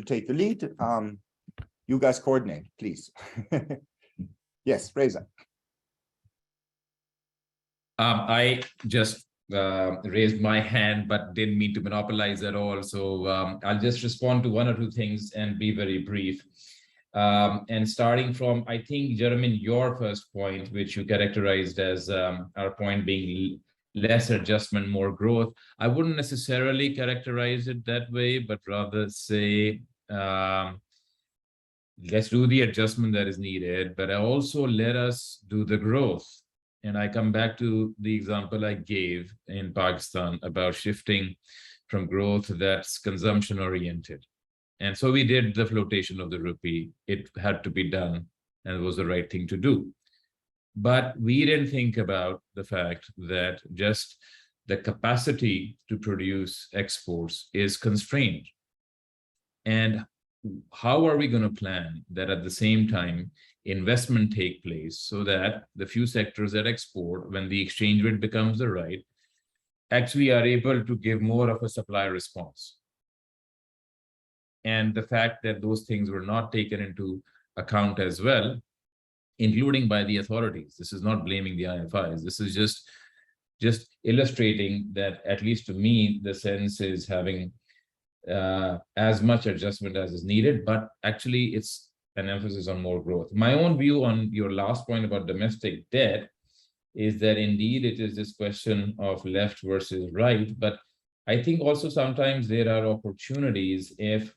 take the lead. You guys coordinate, please. Yes, Reza. I just raised my hand, but didn't mean to monopolize at all. So I'll just respond to 1 or 2 things and be very brief. And starting from, I think, Jeromin, your first point, which you characterized as our point being less adjustment, more growth. I wouldn't necessarily characterize it that way, but rather say, let's do the adjustment that is needed, but also let us do the growth. And I come back to the example I gave in Pakistan about shifting from growth that's consumption oriented. And so we did the flotation of the rupee. It had to be done, and it was the right thing to do. But we didn't think about the fact that just the capacity to produce exports is constrained. And how are we going to plan that at the same time investment take place so that the few sectors that export, when the exchange rate becomes the right, actually are able to give more of a supply response? And the fact that those things were not taken into account as well, including by the authorities. This is not blaming the IFIs. This is just illustrating that, at least to me, the sense is having as much adjustment as is needed, but actually it's an emphasis on more growth. My own view on your last point about domestic debt is that indeed it is this question of left versus right, but I think also sometimes there are opportunities if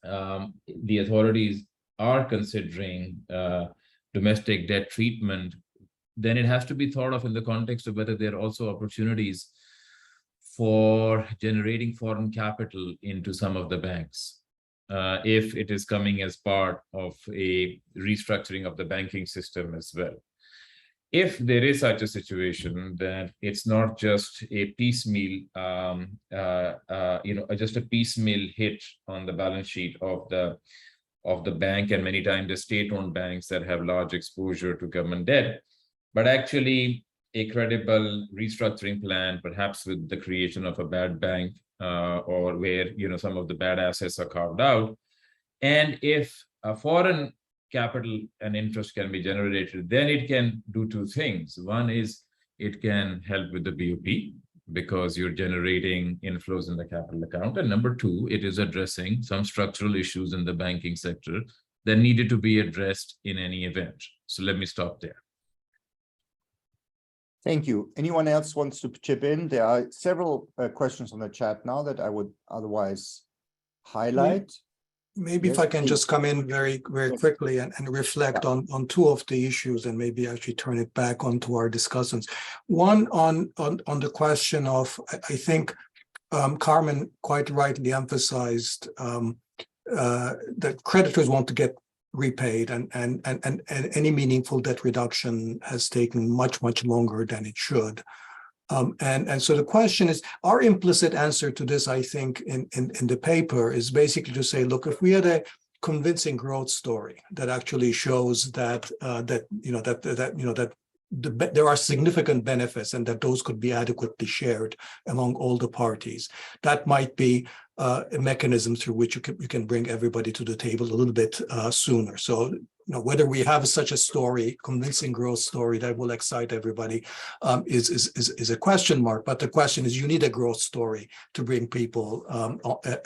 the authorities are considering domestic debt treatment, then it has to be thought of in the context of whether there are also opportunities for generating foreign capital into some of the banks, if it is coming as part of a restructuring of the banking system as well. If there is such a situation, that it's not just a piecemeal, just a piecemeal hit on the balance sheet of the bank, and many times the state-owned banks that have large exposure to government debt, but actually a credible restructuring plan, perhaps with the creation of a bad bank, or where some of the bad assets are carved out. And if a foreign capital and interest can be generated, then it can do two things. One is it can help with the BOP, because you're generating inflows in the capital account. And number two, it is addressing some structural issues in the banking sector that needed to be addressed in any event. So let me stop there. Thank you. Anyone else wants to chip in? There are several questions on the chat now that I would otherwise highlight. Maybe Yes, if I can please. just come in very quickly and reflect on two of the issues, and maybe actually turn it back onto our discussants. One on the question of, I think Carmen quite rightly emphasized that creditors want to get repaid, and any meaningful debt reduction has taken much longer than it should. And so the question is, our implicit answer to this, I think, in the paper is basically to say, look, if we had a convincing growth story that actually shows that there are significant benefits and that those could be adequately shared among all the parties, that might be a mechanism through which you can bring everybody to the table a little bit sooner. So whether we have such a story, convincing growth story that will excite everybody, is a question mark. But the question is, you need a growth story to bring people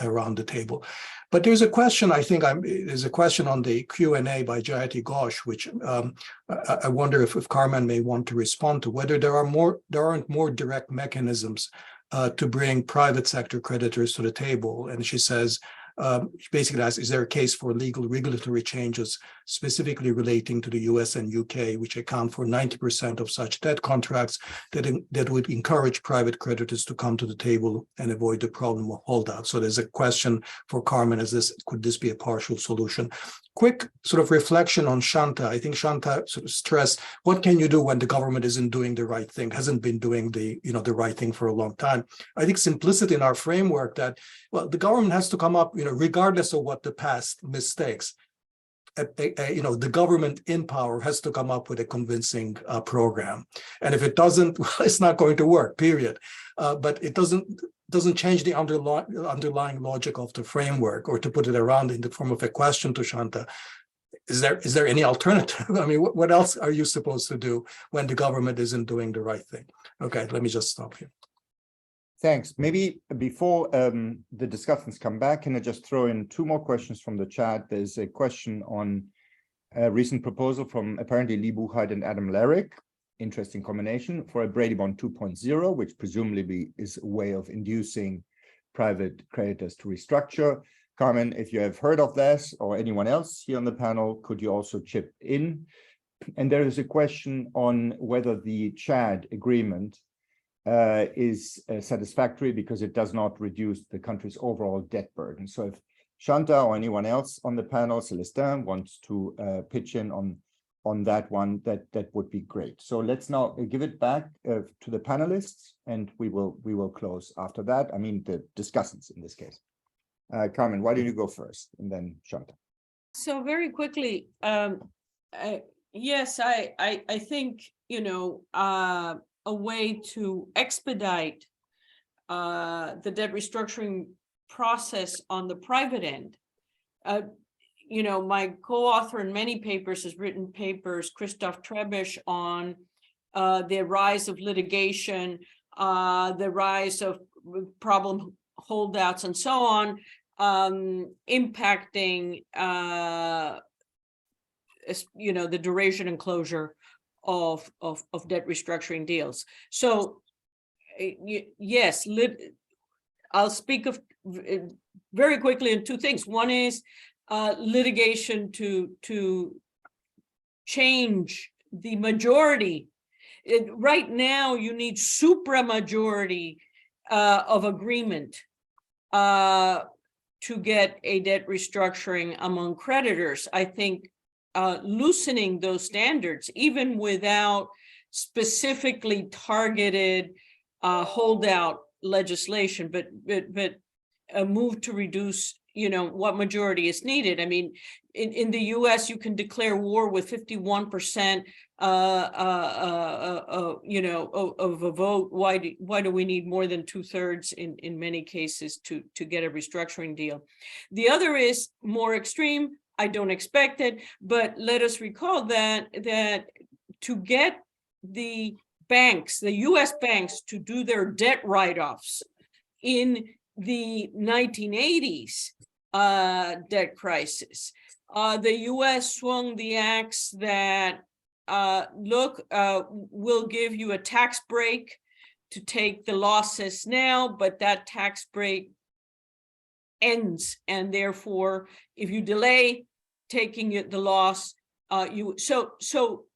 around the table. But there's a question, I think, there's a question on the Q&A by Jayati Ghosh, which I wonder if Carmen may want to respond to, whether there aren't more direct mechanisms to bring private sector creditors to the table. And she says, she basically asks, is there a case for regulatory changes specifically relating to the US and UK, which account for 90% of such debt contracts, that would encourage private creditors to come to the table and avoid the problem of holdout? So there's a question for Carmen, could this be a partial solution? Quick sort of reflection on Shanta. I think Shanta sort of stressed, what can you do when the government isn't doing the right thing, hasn't been doing the right thing for a long time? I think it's implicit in our framework that, well, the government has to come up, regardless of what the past mistakes, the government in power has to come up with a convincing program. And if it doesn't, well, it's not going to work, period. But it doesn't change the underlying logic of the framework. Or to put it around in the form of a question to Shanta, is there any alternative? I mean, what else are you supposed to do when the government isn't doing the right thing? Okay, let me just stop here. Thanks. Maybe before the discussants come back, can I just throw in two more questions from the chat? There's a question on a recent proposal from apparently Lee Buchheit and Adam Larrick, interesting combination, for a Brady Bond 2.0, which presumably is a way of inducing private creditors to restructure. Carmen, if you have heard of this, or anyone else here on the panel, could you also chip in? And there is a question on whether the Chad agreement is satisfactory because it does not reduce the country's overall debt burden. So if Shanta or anyone else on the panel, Celestin, wants to pitch in on that one, that would be great. So let's now give it back to the panelists, and we will close after that. I mean, the discussants in this case. Carmen, why don't you go first, and then Shanta? So very quickly, yes, I think, a way to expedite the debt restructuring process on the private end. My co-author in many papers has written papers, Christoph Trebisch, on the rise of litigation, the rise of problem holdouts, and so on, impacting the duration and closure of debt restructuring deals. So yes, I'll speak of very quickly in two things. One is litigation to change the majority. Right now, you need supramajority of agreement to get a debt restructuring among creditors. I think loosening those standards, even without specifically targeted holdout legislation, but a move to reduce, what majority is needed. I mean, in the US, you can declare war with 51% of a vote. Why do we need more than 2/3 in many cases to get a restructuring deal? The other is more extreme. I don't expect it, but let us recall that to get the banks, the US banks, to do their debt write-offs in the 1980s debt crisis, the US swung the axe that we'll give you a tax break to take the losses now, but that tax break ends, and therefore if you delay taking the loss, so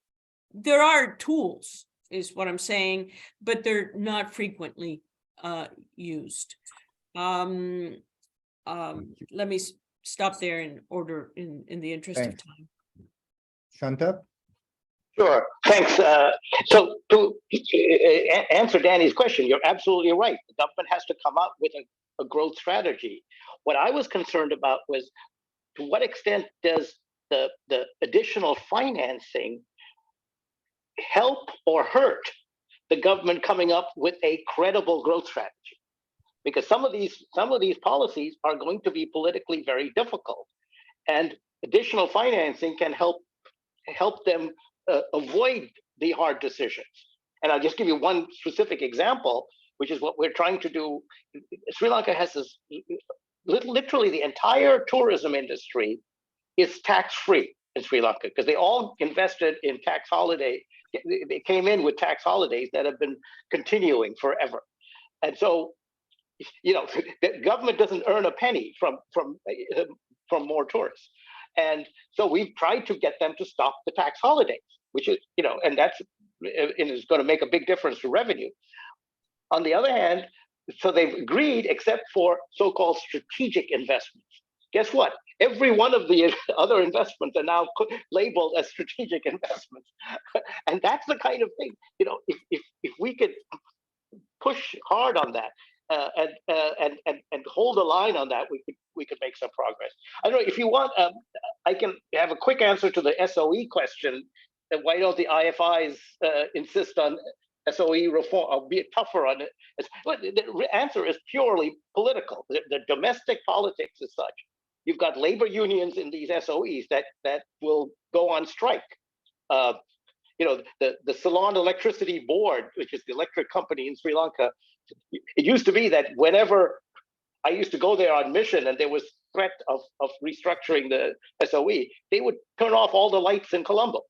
there are tools, is what I'm saying, but they're not frequently used. Let me stop there in order, in the interest of time. Shanta? Sure, thanks. So to answer Danny's question, you're absolutely right. The government has to come up with a growth strategy. What I was concerned about was, to what extent does the additional financing help or hurt the government coming up with a credible growth strategy? Because some of these policies are going to be politically very difficult, and additional financing can help them avoid the hard decisions. And I'll just give you one specific example, which is what we're trying to do. Sri Lanka has this, literally the entire tourism industry is tax-free in Sri Lanka, because they all invested in tax holiday. They came in with tax holidays that have been continuing forever. And so, the government doesn't earn a penny from more tourists. And so we've tried to get them to stop the tax holidays, which is, and that's, it is going to make a big difference to revenue. On the other hand, so they've agreed, except for so-called strategic investments. Guess what? Every one of the other investments are now labeled as strategic investments. And that's the kind of thing, if we could push hard on that, and hold the line on that, we could make some progress. I don't know if you want. I can have a quick answer to the SOE question. That why don't the IFIs insist on SOE reform or be tougher on it? The answer is purely political. The domestic politics is such. You've got labor unions in these SOEs that will go on strike. The Ceylon Electricity Board, which is the electric company in Sri Lanka, it used to be that whenever I used to go there on mission and there was threat of restructuring the SOE, they would turn off all the lights in Colombo.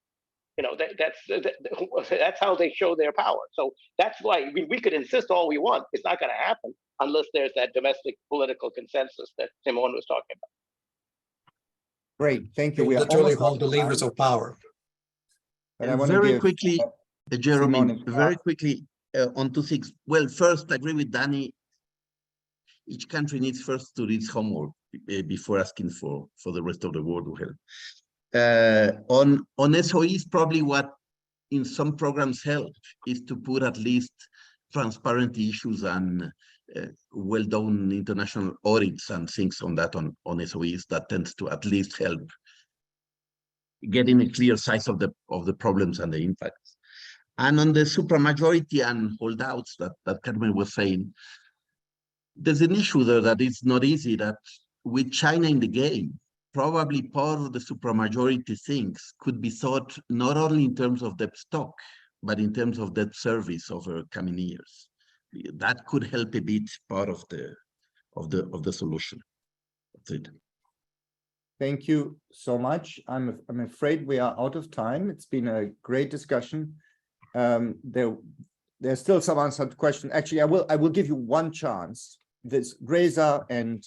That's how they show their power. So that's why we could insist all we want. It's not going to happen unless there's that domestic political consensus that Simone was talking about. Great, thank you. They We are literally almost hold the out of time. levers of power. And I want to very give, quickly, Simone Jeromin, and very quickly on 2 things. Well, first, I agree with Dani. Each country needs first to do its homework before asking for the rest of the world to help. On SOEs, probably what in some programs help is to put at least transparent issues and well-done international audits and things on that on SOEs. That tends to at least help getting a clear size of the problems and the impacts. And on the supermajority and holdouts that Carmen was saying, there's an issue there that is not easy, that with China in the game, probably part of the supermajority things could be thought not only in terms of debt stock, but in terms of debt service over coming years. That could help a bit part of the solution. That's it. thank you so much. I'm afraid we are out of time. It's been a great discussion. There's still some unanswered question. Actually, I will give you one chance. This Reza and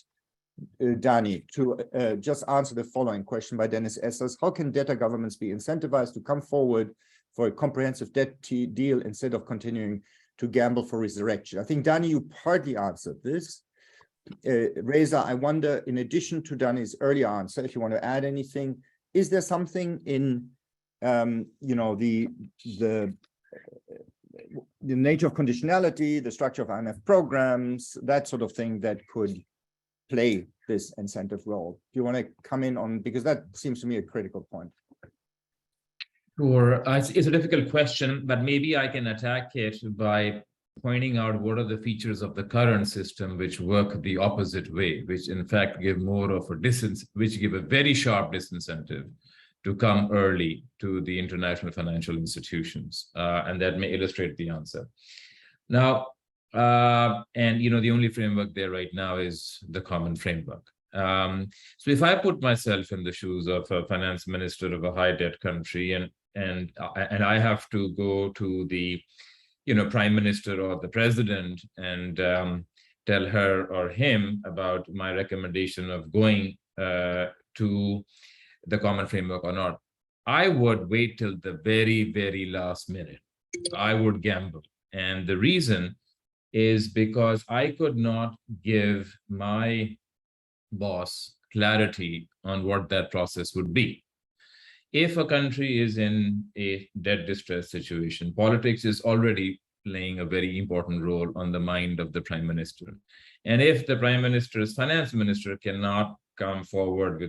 Dani to just answer the following question by Dennis Essers. How can debtor governments be incentivized to come forward for a comprehensive debt deal instead of continuing to gamble for resurrection? I think, Dani, you partly answered this. Reza, I wonder, in addition to Dani's earlier answer, if you want to add anything, is there something in, you know, the nature of conditionality, the structure of IMF programs, that sort of thing that could play this incentive role? Do you want to come in on, because that seems to me a critical point. Sure. It's a difficult question, but maybe I can attack it by pointing out what are the features of the current system which work the opposite way, which in fact give more of a distance, which give a very sharp disincentive to come early to the international financial institutions. And that may illustrate the answer. Now, and you know, the only framework there right now is the common framework. So if I put myself in the shoes of a finance minister of a high debt country, and I have to go to the, you know, prime minister or the president and tell her or him about my recommendation of going to the common framework or not, I would wait till the very, very last minute. I would gamble. And the reason is because I could not give my boss clarity on what that process would be. If a country is in a debt distress situation, politics is already playing a very important role on the mind of the prime minister. And if the prime minister's finance minister cannot come forward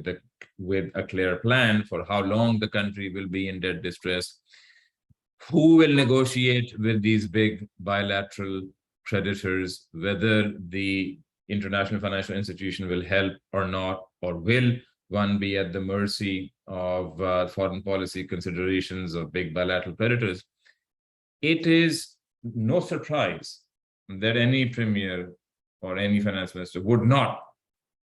with a clear plan for how long the country will be in debt distress, who will negotiate with these big bilateral creditors, whether the international financial institution will help or not, or will one be at the mercy of foreign policy considerations of big bilateral creditors? It is no surprise that any premier or any finance minister would not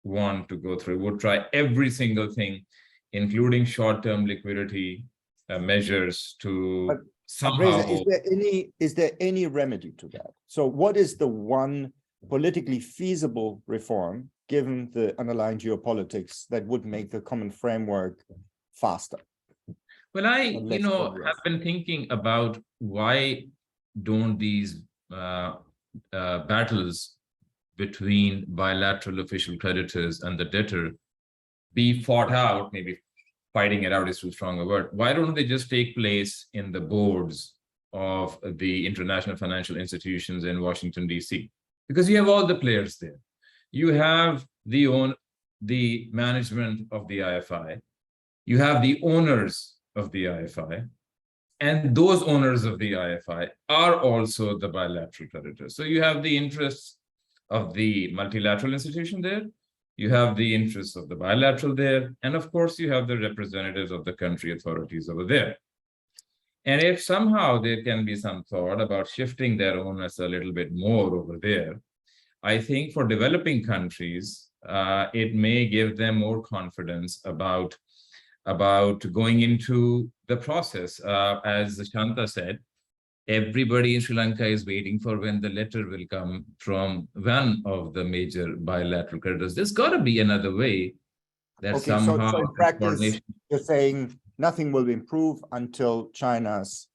want to go through, would try every single thing, including short-term liquidity measures to somehow... Reza, is there any remedy to that? So what is the one politically feasible reform, given the underlying geopolitics, that would make the common framework faster? Well, I, you know, have been thinking about why don't these battles between bilateral official creditors and the debtor be fought out, maybe fighting it out is too strong a word. Why don't they just take place in the boards of the international financial institutions in Washington, D.C.? Because you have all the players there. You have the management of the IFI. You have the owners of the IFI. And those owners of the IFI are also the bilateral creditors. So you have the interests of the multilateral institution there. You have the interests of the bilateral there. And of course, you have the representatives of the country authorities over there. And if somehow there can be some thought about shifting their onus a little bit more over there, I think for developing countries, it may give them more confidence about going into the process. As Shanta said, everybody in Sri Lanka is waiting for when the letter will come from one of the major bilateral creditors. There's got to be another way that somehow... So in practice, you're saying nothing will improve until China's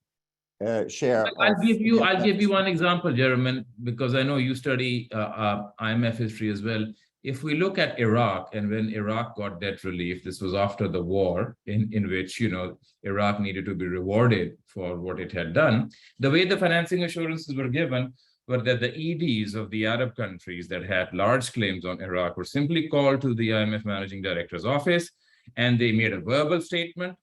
share. I'll give you one example, Jeromin, because I know you study IMF history as well. If we look at Iraq, and when Iraq got debt relief, this was after the war in which, you know, Iraq needed to be rewarded for what it had done. The way the financing assurances were given were that the EDs of the Arab countries that had large claims on Iraq were simply called to the IMF managing director's office, and they made a verbal statement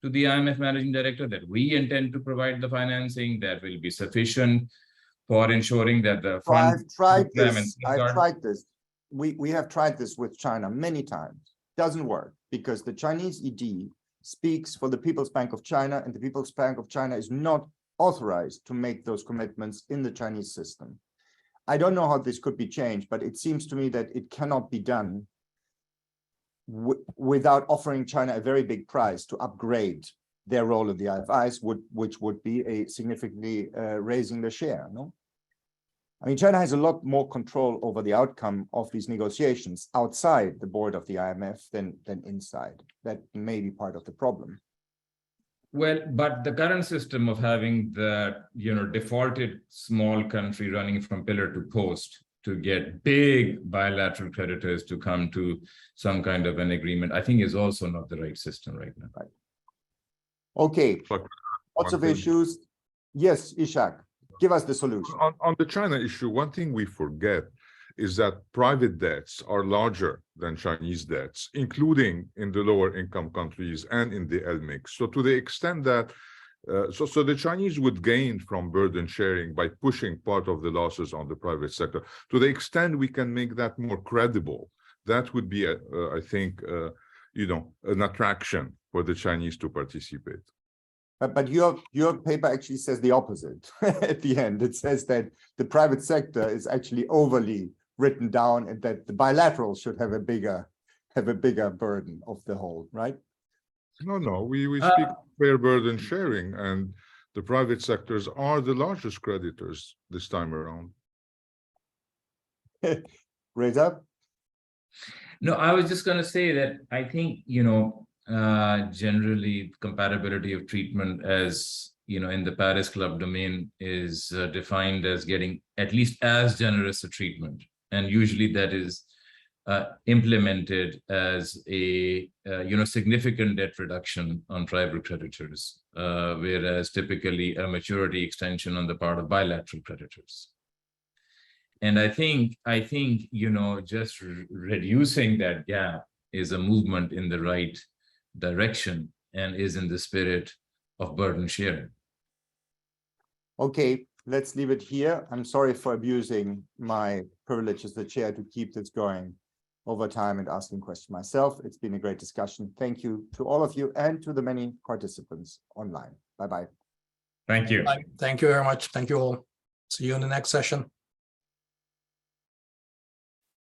to the IMF managing director that we intend to provide the financing that will be sufficient for ensuring that the fund... I've tried this. We have tried this with China many times. Doesn't work, because the Chinese ED speaks for the People's Bank of China, and the People's Bank of China is not authorized to make those commitments in the Chinese system. I don't know how this could be changed, but it seems to me that it cannot be done without offering China a very big price to upgrade their role in the IFIs, which would be a significantly raising the share, no? I mean, China has a lot more control over the outcome of these negotiations outside the board of the IMF than inside. That may be part of the problem. Well, but the current system of having the, defaulted small country running from pillar to post to get big bilateral creditors to come to some kind of an agreement, I think is also not the right system right now. Right. Okay, But lots of one thing- issues. Yes, Ishac, give us the solution. On the China issue, one thing we forget is that private debts are larger than Chinese debts, including in the lower income countries and in the LMIC. So to the extent that, so the Chinese would gain from burden sharing by pushing part of the losses on the private sector. To the extent we can make that more credible, that would be, I think, an attraction for the Chinese to participate. But your paper actually says the opposite at the end. It says that the private sector is actually overly written down and that the bilateral should have a bigger burden of the whole, right? No, we speak fair burden sharing, and the private sectors are the largest creditors this time around. Reza? No, I was just going to say that I think, generally compatibility of treatment as, in the Paris Club domain is defined as getting at least as generous a treatment. And usually that is implemented as a, significant debt reduction on private creditors, whereas typically a maturity extension on the part of bilateral creditors. And I think, just reducing that gap is a movement in the right direction and is in the spirit of burden sharing. Okay, let's leave it here. I'm sorry for abusing my privilege as the chair to keep this going over time and asking questions myself. It's been a great discussion. Thank you to all of you and to the many participants online. Bye-bye. Thank you. Thank you very much. Thank you all. See you in the next session.